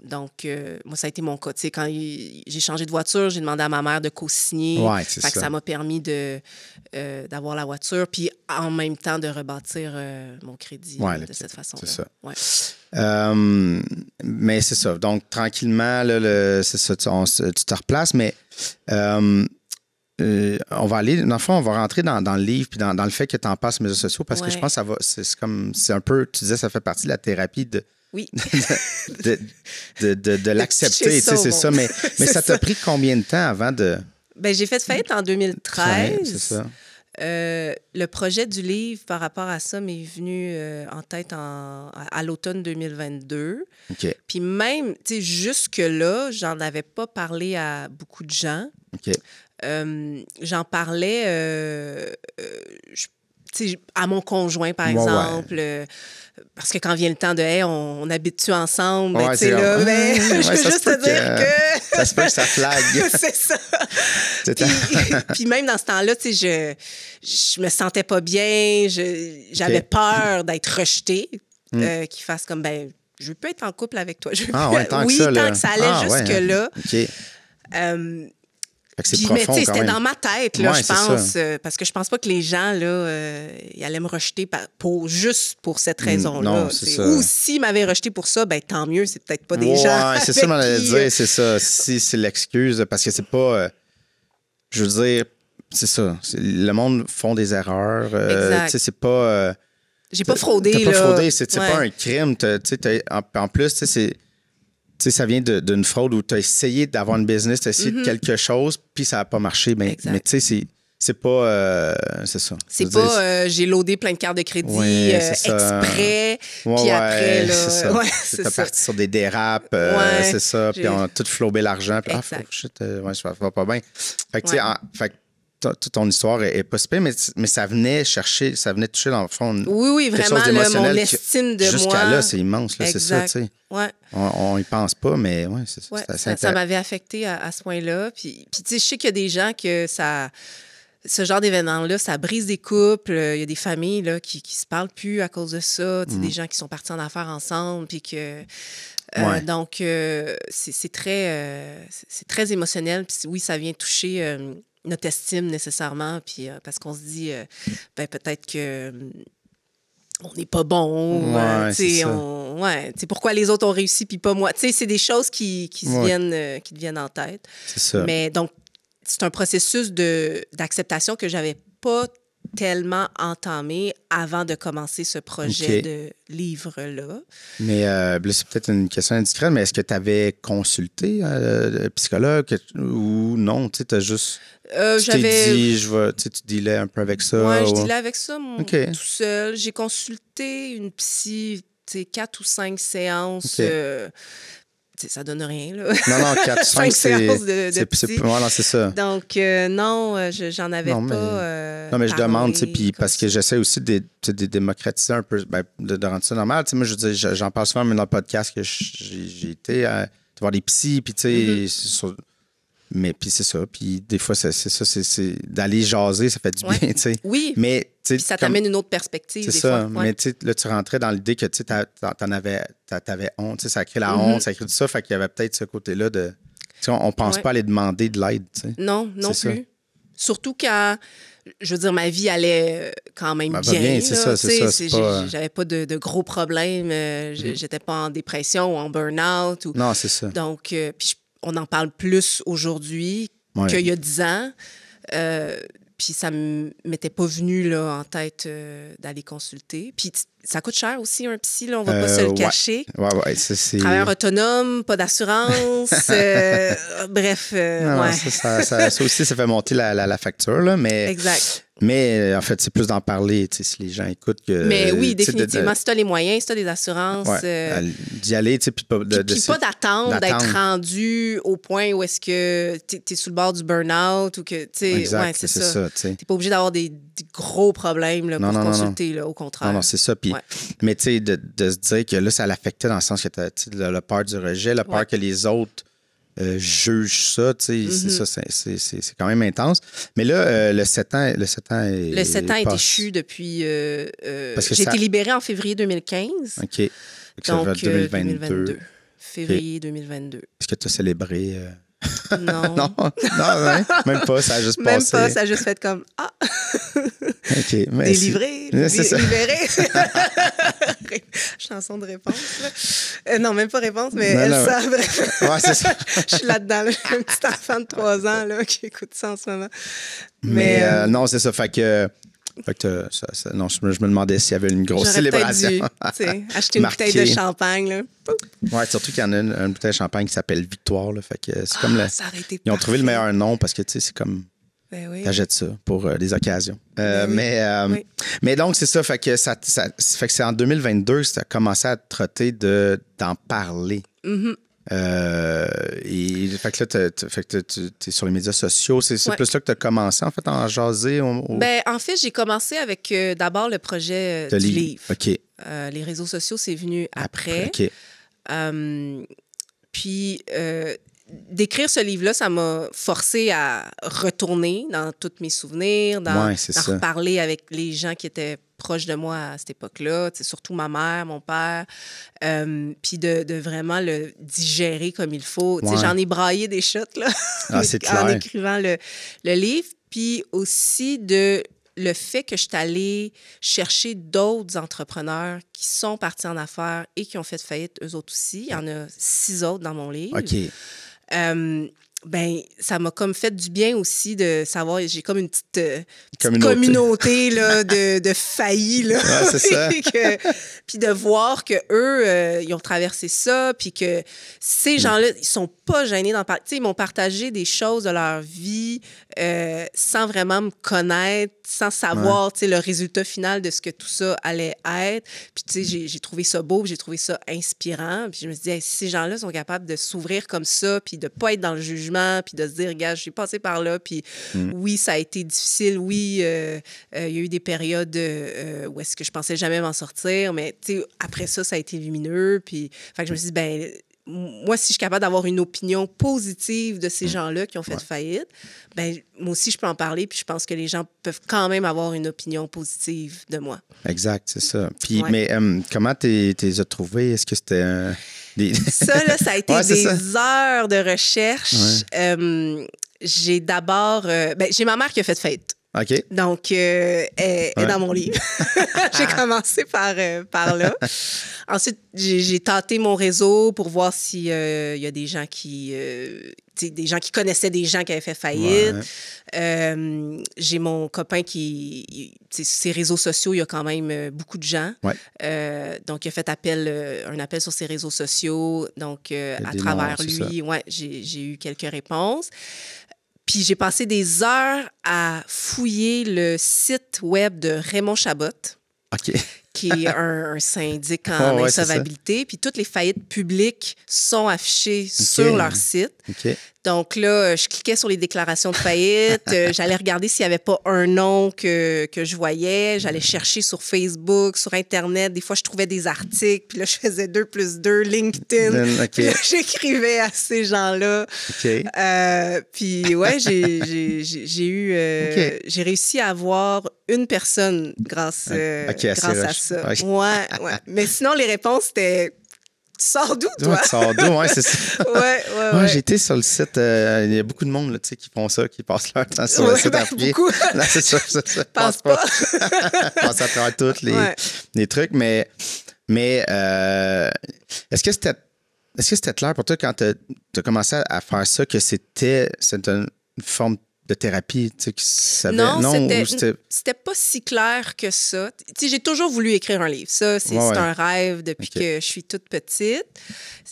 Donc, moi, ça a été mon cas. Quand j'ai changé de voiture, j'ai demandé à ma mère de co-signer. Ouais, c'est ça. Ça m'a permis d'avoir la voiture, puis en même temps de rebâtir mon crédit de cette façon-là. C'est ça. Ouais. Mais c'est ça. Donc, tranquillement, là, c'est ça, tu te replaces, mais on va aller, dans le fond, on va rentrer dans le livre puis dans le fait que tu en passes aux médias sociaux parce que je pense que c'est un peu, tu disais, ça fait partie de la thérapie de l'accepter, c'est ça. Mais ça t'a pris combien de temps avant de... Ben, j'ai fait faillite en 2013. C'est ça. Le projet du livre par rapport à ça m'est venu en tête à l'automne 2022. OK. Puis même, tu sais, jusque-là, j'en avais pas parlé à beaucoup de gens. OK. J'en parlais à mon conjoint, par exemple. Parce que quand vient le temps de hey, on habite-tu ensemble? Ben, je veux juste te dire que. Ça se peut que ça flague. C'est ça. Puis même dans ce temps-là, je me sentais pas bien. J'avais peur d'être rejetée. Qu'il fasse comme ben, je veux pas être en couple avec toi. Tant que ça allait jusque-là. OK. Puis, mais tu sais, c'était dans ma tête, là, je pense, parce que je pense pas que les gens, là, ils allaient me rejeter juste pour cette raison-là. Non, c'est ça. Ou s'ils m'avaient rejeté pour ça, ben tant mieux, c'est peut-être pas des gens. C'est ça que j'allais dire, c'est ça. Si c'est l'excuse, parce que c'est pas... je veux dire, c'est ça. Le monde font des erreurs. Exact. Tu sais, c'est pas... J'ai pas fraudé, t'as là. Pas fraudé, c'est pas un crime. En plus, tu sais, ça vient d'une fraude où tu as essayé d'avoir une business, tu as essayé de quelque chose, puis ça n'a pas marché. Mais tu sais, c'est pas... c'est ça. C'est pas j'ai loadé plein de cartes de crédit exprès, puis après, là... C'est ça. T'es parti sur des dérapes, c'est ça, puis on a tout flobé l'argent, puis ça va pas bien. Fait que, tu sais, ton histoire est pas super, mais ça venait toucher dans le fond. Oui, vraiment, mon estime de moi. Jusqu'à là, c'est immense, là, c'est ça, tu sais. Ouais. On y pense pas, mais ça m'avait affecté à ce point-là. Puis tu sais, je sais qu'il y a des gens que ce genre d'événement-là, ça brise des couples. Il y a des familles là, qui se parlent plus à cause de ça. Des gens qui sont partis en affaires ensemble, puis que... Donc, c'est très émotionnel. Puis oui, ça vient toucher... notre estime nécessairement, puis parce qu'on se dit, peut-être que on n'est pas bon. Pourquoi les autres ont réussi puis pas moi. C'est des choses qui te viennent en tête. C'est ça. Mais donc, c'est un processus d'acceptation que j'avais pas tellement entamé avant de commencer ce projet de livre-là. Mais là, c'est peut-être une question indiscrète, mais est-ce que tu avais consulté un psychologue ou non? Tu as juste... tu t'es dit, tu dealais un peu avec ça? Oui, je dealais avec ça tout seul. J'ai consulté une psy, 4 ou 5 séances. Ça donne rien, là. Non, 4 ou 5 séances de psy. Voilà, c'est ça. Donc, non, j'en avais pas. Non, mais je demande, puis parce que j'essaie aussi de démocratiser un peu, de rendre ça normal. Moi, je veux dire, j'en parle souvent dans le podcast que j'ai été voir des psys, puis tu sais, mais puis c'est ça. Puis des fois, c'est ça, c'est d'aller jaser, ça fait du bien, tu sais. Oui. Mais puis ça t'amène une autre perspective. C'est ça. Fois. Mais tu sais, là, tu rentrais dans l'idée que tu t'avais honte. Tu sais, ça a créé la honte, ça a créé tout ça. Fait qu'il y avait peut-être ce côté-là de. Tu sais, on pense pas aller demander de l'aide, tu sais. Non plus. Ça. Surtout quand, je veux dire, ma vie allait quand même bien. C'est ça. J'avais pas de gros problèmes. J'étais pas en dépression ou en burn-out. Non, c'est ça. Donc, puis on en parle plus aujourd'hui qu'il y a 10 ans. Puis ça ne m'était pas venu là, en tête d'aller consulter. Puis ça coûte cher aussi, un psy, là, on ne va pas se le cacher. Oui, c'est... Travailleur autonome, pas d'assurance. Bref, ça aussi, ça fait monter la facture, là, mais... Exact. Mais en fait, c'est plus d'en parler, tu sais, si les gens écoutent que... Mais oui, définitivement, si tu as les moyens, si tu as des assurances... d'y aller, tu sais, puis pas d'attendre d'être rendu au point où est-ce que tu es sur le bord du burn-out ou que, tu sais... Exact, c'est ça. Tu n'es pas obligé d'avoir des gros problèmes là, pour consulter, là, au contraire. Non, c'est ça. Puis, mais tu sais, de se dire que là, ça l'affectait dans le sens que tu as la peur du rejet, la peur que les autres... juge ça, tu sais, c'est ça, c'est quand même intense. Mais là, le 7 ans est échu depuis... j'ai été libérée en février 2015. OK. Donc, 2022. Février 2022. Est-ce que tu as célébré... Non. non, même pas, ça a juste passé. Même pas, ça a juste fait comme « Ah! OK. Délivré, libéré. » Chanson de réponse. Non, même pas réponse, mais elle savent. Ouais, c'est ça. Je suis là-dedans. J'ai un petit enfant de 3 ans là, qui écoute ça en ce moment. Mais non, c'est ça. Fait que non, je me demandais s'il y avait une grosse célébration. Dû, acheter une bouteille de champagne. Là. Ouais, surtout qu'il y en a une bouteille de champagne qui s'appelle Victoire. Là, fait que c'est comme ils ont trouvé le meilleur nom parce que tu sais, c'est comme. Ben oui. T'achètes ça pour des occasions. Mais donc, c'est ça. Fait que fait que c'est en 2022 que ça a commencé à te trotter d'en parler. Mm-hmm. Et fait que là, tu es sur les médias sociaux. C'est plus là que tu as commencé, en fait, à en jaser? Ben, en fait, j'ai commencé avec d'abord le projet du livre. OK. Les réseaux sociaux, c'est venu après. OK. Puis, d'écrire ce livre-là, ça m'a forcé à retourner dans tous mes souvenirs, reparler avec les gens qui étaient proches de moi à cette époque-là, surtout ma mère, mon père, puis de vraiment le digérer comme il faut. Ouais. J'en ai braillé des shots là, en écrivant le livre, puis aussi le fait que je suis allée chercher d'autres entrepreneurs qui sont partis en affaires et qui ont fait faillite eux autres aussi. Il y en a 6 autres dans mon livre. OK. Ben, ça m'a comme fait du bien aussi de savoir, j'ai comme une petite communauté là, de faillis. Là. Ouais, c'est ça. Puis de voir qu'eux, ils ont traversé ça, puis que ces gens-là, ils sont pas gênés d'en parler. Ils m'ont partagé des choses de leur vie sans vraiment me connaître, sans savoir le résultat final de ce que tout ça allait être. Puis j'ai trouvé ça beau, j'ai trouvé ça inspirant. Puis je me suis dit, hey, si ces gens-là sont capables de s'ouvrir comme ça, puis de pas être dans le jugement, puis de se dire, regarde, je suis passée par là, puis oui, ça a été difficile, oui, il y a eu des périodes où est-ce que je pensais jamais m'en sortir, mais après ça, ça a été lumineux, puis fait que je me suis dit, ben moi, si je suis capable d'avoir une opinion positive de ces gens-là qui ont fait faillite, ben moi aussi, je peux en parler, puis je pense que les gens peuvent quand même avoir une opinion positive de moi. Exact, c'est ça. Puis, mais comment tu les as trouvés? Est-ce que c'était Ça, là, ça a été des heures de recherche. Ouais. J'ai d'abord... j'ai ma mère qui a fait faillite. OK. Donc, elle est dans mon livre. J'ai commencé par là. Ensuite, j'ai tâté mon réseau pour voir s'il y a des gens des gens qui connaissaient des gens qui avaient fait faillite. Ouais. J'ai mon copain ses réseaux sociaux, il y a quand même beaucoup de gens. Ouais. Donc, il a fait un appel sur ses réseaux sociaux. Donc, à travers lui, j'ai eu quelques réponses. Puis j'ai passé des heures à fouiller le site web de Raymond Chabot, qui est un syndic en insolvabilité. Puis toutes les faillites publiques sont affichées sur leur site. Donc là, je cliquais sur les déclarations de faillite. J'allais regarder s'il n'y avait pas un nom que je voyais. J'allais chercher sur Facebook, sur Internet. Des fois, je trouvais des articles. Puis là, je faisais 2 + 2, LinkedIn. Puis là, j'écrivais à ces gens-là. Puis ouais, j'ai réussi à avoir une personne grâce à ça. Ouais. Mais sinon, les réponses, c'était... Tu sors d'où, toi? Tu sors d'où, c'est ça. Ouais. J'ai été sur le site. Il y a beaucoup de monde là, qui font ça, qui passent leur temps sur le site à fouiller. Beaucoup. Là, c'est ça. Pense pas. Passe à travers tous les trucs. Mais est-ce que c'était clair pour toi quand tu as commencé à faire ça que c'était une forme de thérapie, tu sais, qui savait... Non, c'était pas si clair que ça. Tu sais, j'ai toujours voulu écrire un livre. Ça, c'est un rêve depuis que je suis toute petite.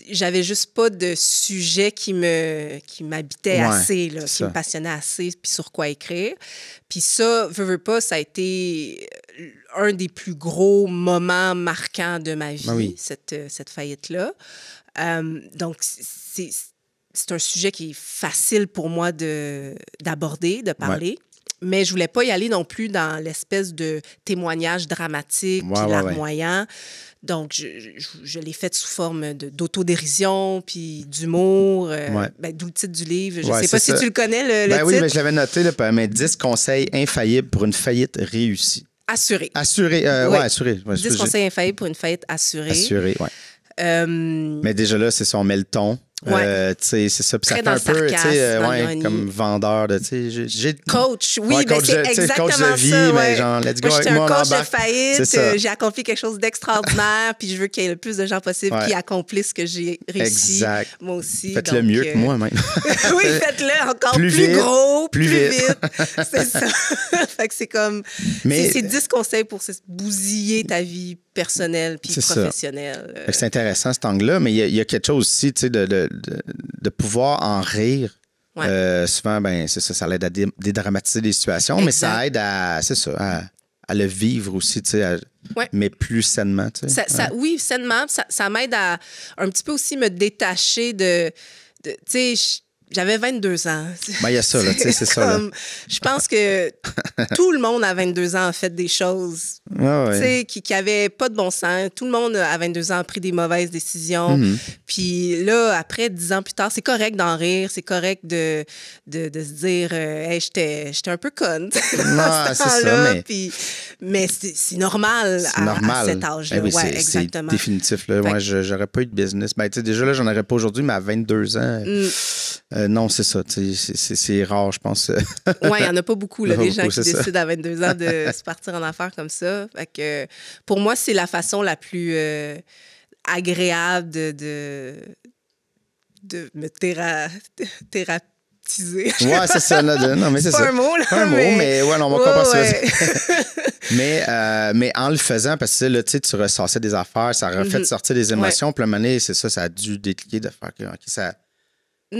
J'avais juste pas de sujet qui m'habitait assez, là, qui me passionnait assez, puis sur quoi écrire. Puis ça, veux pas, ça a été un des plus gros moments marquants de ma vie, cette faillite-là. Donc, c'est un sujet qui est facile pour moi d'aborder, de parler. Mais je voulais pas y aller non plus dans l'espèce de témoignage dramatique puis larmoyant. Donc, je l'ai fait sous forme d'autodérision puis d'humour. D'où le titre du livre. Je sais pas si tu le connais, le titre. Oui, mais je l'avais noté, là, mais 10 conseils infaillibles pour une faillite réussie. Assurée. Assurée, assurée. 10 conseils infaillibles pour une faillite assurée. Assurée, oui. Mais déjà là, c'est ça, on met le ton. C'est ça. Puis ça fait un peu, comme vendeur de, coach, c'est exactement coach de vie, ça. Mais genre, let's go moi, avec moi, j'étais un coach de faillite. J'ai accompli quelque chose d'extraordinaire, puis je veux qu'il y ait le plus de gens possible qui accomplissent ce que j'ai réussi. Exact. Moi aussi. Faites-le mieux que moi, même. Oui, faites-le encore plus gros, plus vite. C'est ça. Fait que c'est comme... C'est 10 conseils pour bousiller ta vie personnelle puis professionnelle. C'est intéressant, cet angle-là, mais il y a quelque chose aussi, tu sais, de pouvoir en rire. Souvent, ça l'aide à dédramatiser les situations, mais ça aide à le vivre aussi, tu sais, mais plus sainement. Tu sais. Oui, sainement. Ça m'aide à un petit peu aussi me détacher de tu sais, j'avais 22 ans. Il y a ça, là, tu sais, c'est ça. Là. Je pense que tout le monde à 22 ans a fait des choses tu sais, qui n'avaient pas de bon sens. Tout le monde à 22 ans a pris des mauvaises décisions. Puis là, après, 10 ans plus tard, c'est correct d'en rire, c'est correct de se dire hey, j'étais un peu conne. Non, c'est ça. Mais c'est normal, à cet âge-là. Exactement. C'est définitif. Là. Moi, j'aurais pas eu de business. Déjà, là, j'en aurais pas aujourd'hui, mais à 22 ans... non, c'est ça. C'est rare, je pense. Oui, il n'y en a pas beaucoup, là, des gens qui décident à 22 ans de se partir en affaires comme ça. Fait que, pour moi, c'est la façon la plus agréable de me thérapeuter. Oui, c'est ça. Non, mais c'est ça. Pas un mot, là. Pas un mot, mais on va compenser. Mais en le faisant, parce que là, tu ressassais des affaires, ça a refait sortir des émotions. Puis à un moment donné, c'est ça, ça a dû décliquer de faire que ça...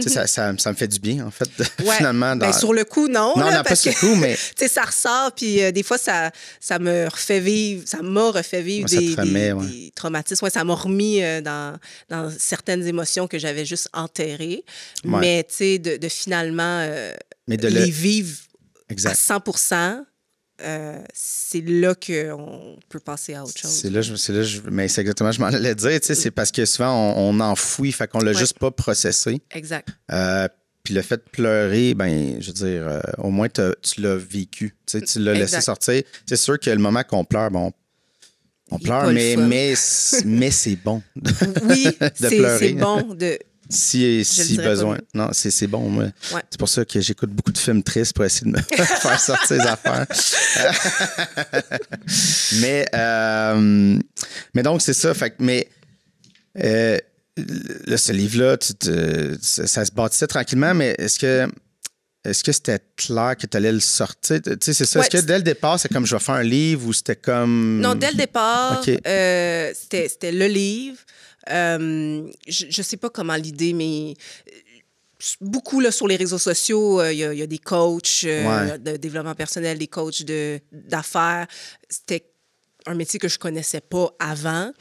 Ça me fait du bien, en fait, finalement. Sur le coup, non. Non, pas sur le coup, mais... ça ressort, puis des fois, ça m'a refait vivre des traumatismes. Ça m'a remis dans certaines émotions que j'avais juste enterrées. Mais, tu sais, de finalement les vivre à 100%, c'est là qu'on peut passer à autre chose. Mais c'est exactement, je m'en allais dire, c'est parce que souvent, on enfouit, fait qu'on l'a juste pas processé. Exact. Puis le fait de pleurer, je veux dire, au moins, tu l'as vécu. Tu l'as laissé sortir. C'est sûr que le moment qu'on pleure, on pleure, mais c'est bon oui, de pleurer. C'est bon Si besoin. Non, c'est bon, moi. Ouais. C'est pour ça que j'écoute beaucoup de films tristes pour essayer de me faire sortir les affaires. mais donc, c'est ça. Fait, mais là, ce livre-là, ça se bâtissait tranquillement, mais est-ce que c'était clair que tu allais le sortir? Tu sais, c'est ça. Ouais, est-ce que dès le départ, c'est comme je vais faire un livre ou c'était comme. Non, dès le départ, c'était le livre. Je sais pas comment l'idée, mais beaucoup là, sur les réseaux sociaux, il y a des coachs de développement personnel, des coachs d'affaires. C'était un métier que je connaissais pas avant.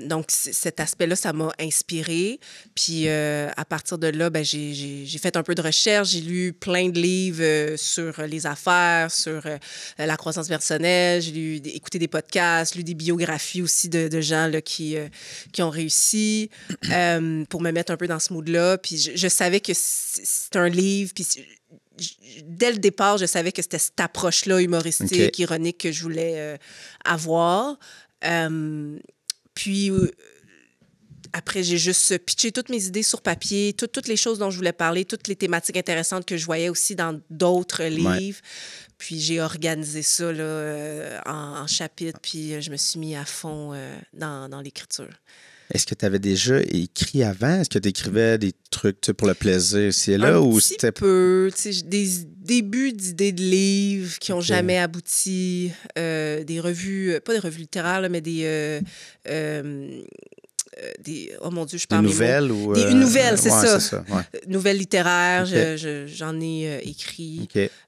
Donc, cet aspect-là, ça m'a inspirée. Puis, à partir de là, ben, j'ai fait un peu de recherche. J'ai lu plein de livres sur les affaires, sur la croissance personnelle. J'ai écouté des podcasts, lu des biographies aussi de gens là, qui ont réussi pour me mettre un peu dans ce mood-là. Puis, je savais que c'est un livre. Puis, dès le départ, je savais que c'était cette approche-là humoristique, ironique que je voulais avoir. Puis, après, j'ai juste pitché toutes mes idées sur papier, toutes les choses dont je voulais parler, toutes les thématiques intéressantes que je voyais aussi dans d'autres livres. Puis, j'ai organisé ça là, en chapitres, puis je me suis mis à fond dans l'écriture. Est-ce que tu avais déjà écrit avant? Est-ce que tu écrivais des trucs pour le plaisir ici et là? Un petit peu. Des débuts d'idées de livres qui n'ont jamais abouti. Des revues, pas des revues littéraires, là, mais oh mon Dieu, je parle des nouvelles ou... Une nouvelle, c'est ça. C'est ça ouais. Nouvelles littéraires, j'en ai écrit,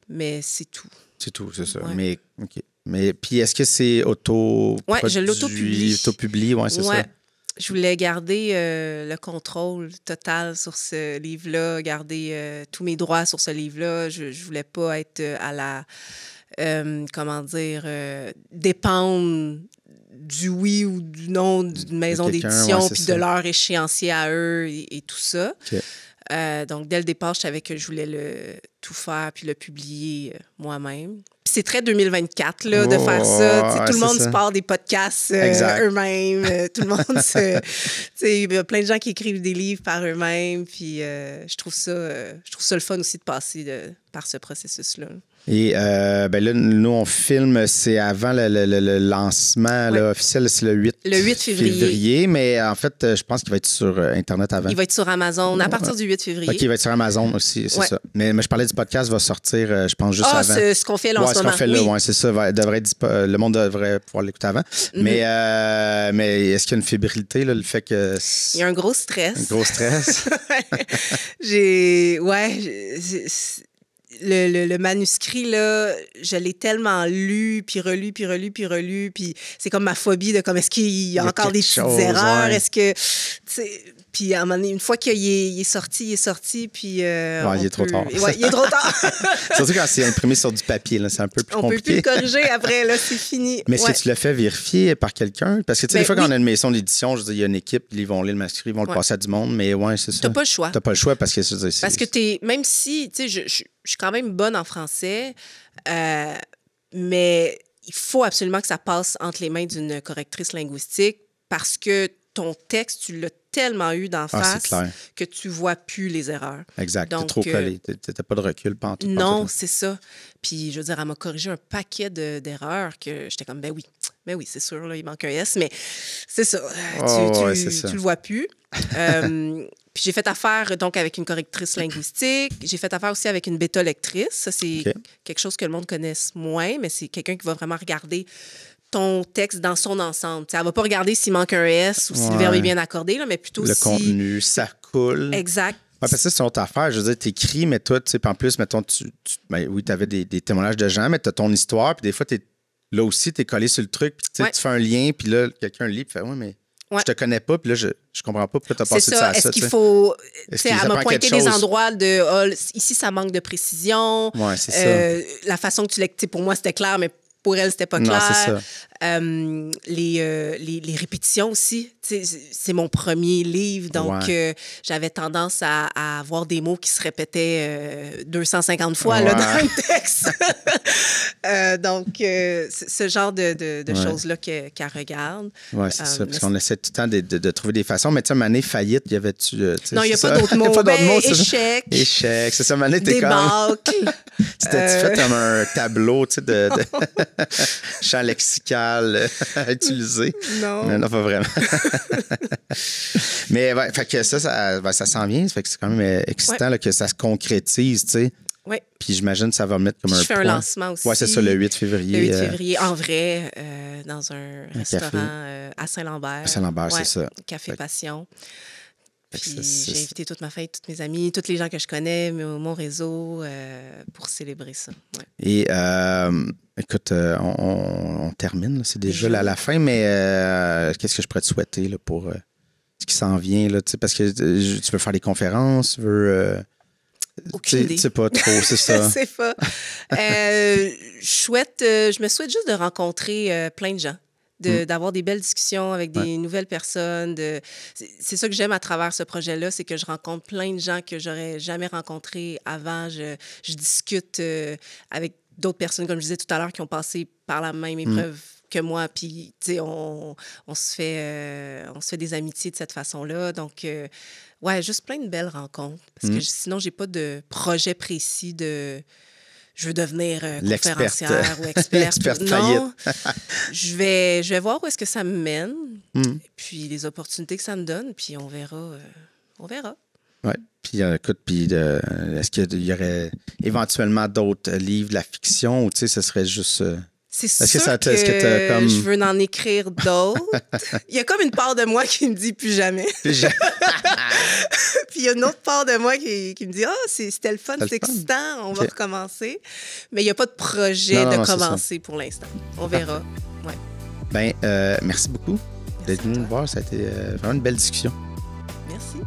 mais c'est tout. C'est tout, c'est ça. Ouais. Mais puis est-ce que c'est auto-produit? Oui, je l'auto-publie. Auto-publie, oui, c'est ça. Je voulais garder le contrôle total sur ce livre-là, garder tous mes droits sur ce livre-là. Je voulais pas être à la... dépendre du oui ou du non d'une maison d'édition, puis de leur échéancier à eux et tout ça. Donc, dès le départ, je savais que je voulais tout faire puis le publier moi-même. Puis c'est très 2024 là, de faire ça. Tout le monde se part des podcasts eux-mêmes. Tout le monde il y a plein de gens qui écrivent des livres par eux-mêmes. Puis je trouve ça le fun aussi de passer par ce processus-là. Et ben là, nous, on filme, c'est avant le lancement là, officiel, c'est le 8 février. Mais en fait, je pense qu'il va être sur Internet avant. Il va être sur Amazon à partir du 8 février. OK, il va être sur Amazon aussi, c'est ça. Mais je parlais du podcast, va sortir, je pense, juste avant. C'est ce qu'on fait là en ce moment. Ce qu'on fait là, oui, c'est ça. Le monde devrait pouvoir l'écouter avant. Mais est-ce qu'il y a une fébrilité, là, le fait que... Il y a un gros stress. Un gros stress? Le manuscrit, là, je l'ai tellement lu, puis relu, puis relu, puis relu, puis c'est comme ma phobie de comme, est-ce qu'il y a encore des petites erreurs? Est-ce que... Puis à un moment donné, une fois qu'il est sorti, puis... il est trop tard. Ouais, il est trop tard. Surtout quand c'est imprimé sur du papier, là, c'est un peu plus compliqué. On peut plus le corriger après, là, c'est fini. Mais est-ce que tu l'as fait vérifier par quelqu'un? Parce que, tu sais, des fois, quand on a une maison d'édition, je veux dire, il y a une équipe, ils vont lire le manuscrit, ils vont le passer à du monde, mais ouais, c'est ça. T'as pas le choix. T'as pas le choix parce que... Parce que même si, tu sais, je suis quand même bonne en français, mais il faut absolument que ça passe entre les mains d'une correctrice linguistique parce que ton texte, tu l'as tellement eu d'en face que tu vois plus les erreurs. Exact. Donc, t'es trop collé. T'as pas de recul pantoute. Non, c'est ça. Puis, je veux dire, elle m'a corrigé un paquet d'erreurs que j'étais comme, ben oui, c'est sûr, là, il manque un S, mais c'est ça. Tu le vois plus. Puis j'ai fait affaire donc avec une correctrice linguistique. J'ai fait affaire aussi avec une bêta-lectrice. Ça, c'est quelque chose que le monde connaisse moins, mais c'est quelqu'un qui va vraiment regarder ton texte dans son ensemble. T'sais, elle va pas regarder s'il manque un S ou si le verbe est bien accordé, là, mais plutôt le contenu, ça coule. Exact. Ouais, parce que c'est une autre affaire. Je veux dire, t'écris, mais toi, tu sais, en plus, mettons, oui, t'avais des témoignages de gens, mais t'as ton histoire, puis des fois, là aussi, t'es collé sur le truc, puis tu fais un lien, puis là, quelqu'un le lit, puis fait, ouais, mais je te connais pas, puis là, je comprends pas pourquoi t'as passé de ça à ça. Est-ce qu'il faut... Elle m'a pointé des endroits de... ici, ça manque de précision. Ouais, c'est ça. La façon que tu l'as... Pour moi, c'était clair, mais pour elle, c'était pas clair. Non, c'est ça. Les répétitions aussi. c'est mon premier livre, donc j'avais tendance à avoir des mots qui se répétaient 250 fois là, dans le texte. Donc, ce genre de choses-là qu'elle regarde. Oui, c'est ça, parce qu'on essaie tout le temps de trouver des façons. Mais tu sais, une année faillite, il y avait-tu... non, il n'y a pas d'autres mots. Échec. Échec, c'est ça, une année, t'es comme... Tu fait comme un tableau, tu sais, de champ lexical à utiliser. Non. Non, pas vraiment. Mais ouais, fait que ça s'en vient. Fait que c'est quand même excitant là, que ça se concrétise, tu sais. Oui. Puis j'imagine que ça va mettre comme un point. Je fais un lancement aussi. Oui, c'est ça, le 8 février. Le 8 février, en vrai, dans un restaurant à Saint-Lambert. À Saint-Lambert, c'est ça. Café Passion. Puis j'ai invité toute ma famille, tous mes amis, tous les gens que je connais, mon réseau, pour célébrer ça. Ouais. Et écoute, on termine, là, c'est déjà la fin, mais qu'est-ce que je pourrais te souhaiter là, pour ce qui s'en vient? Là, parce que tu veux faire des conférences, tu veux... Aucune idée. Tu sais pas trop, c'est ça. Je sais pas. Je me souhaite juste de rencontrer plein de gens. D'avoir des belles discussions avec des nouvelles personnes. C'est ça que j'aime à travers ce projet-là, c'est que je rencontre plein de gens que j'aurais jamais rencontrés avant. Je discute avec d'autres personnes, comme je disais tout à l'heure, qui ont passé par la même épreuve que moi. Puis, tu sais, on se fait des amitiés de cette façon-là. Donc, ouais, juste plein de belles rencontres. Parce que sinon, j'ai pas de projet précis de... Je veux devenir conférencière ou experte. Non, je vais voir où est-ce que ça me mène, puis les opportunités que ça me donne, puis on verra. Oui. Puis, écoute, est-ce qu'il y aurait éventuellement d'autres livres de la fiction ou, tu sais, ce serait juste... C'est sûr que comme... je veux en écrire d'autres. Il y a comme une part de moi qui me dit plus jamais. Puis il y a une autre part de moi qui me dit c'était le fun, c'est excitant, on va recommencer. Mais il n'y a pas de projet de commencer pour l'instant. On verra. Ouais. Ben, merci beaucoup d'être venu nous voir. Ça a été vraiment une belle discussion. Merci.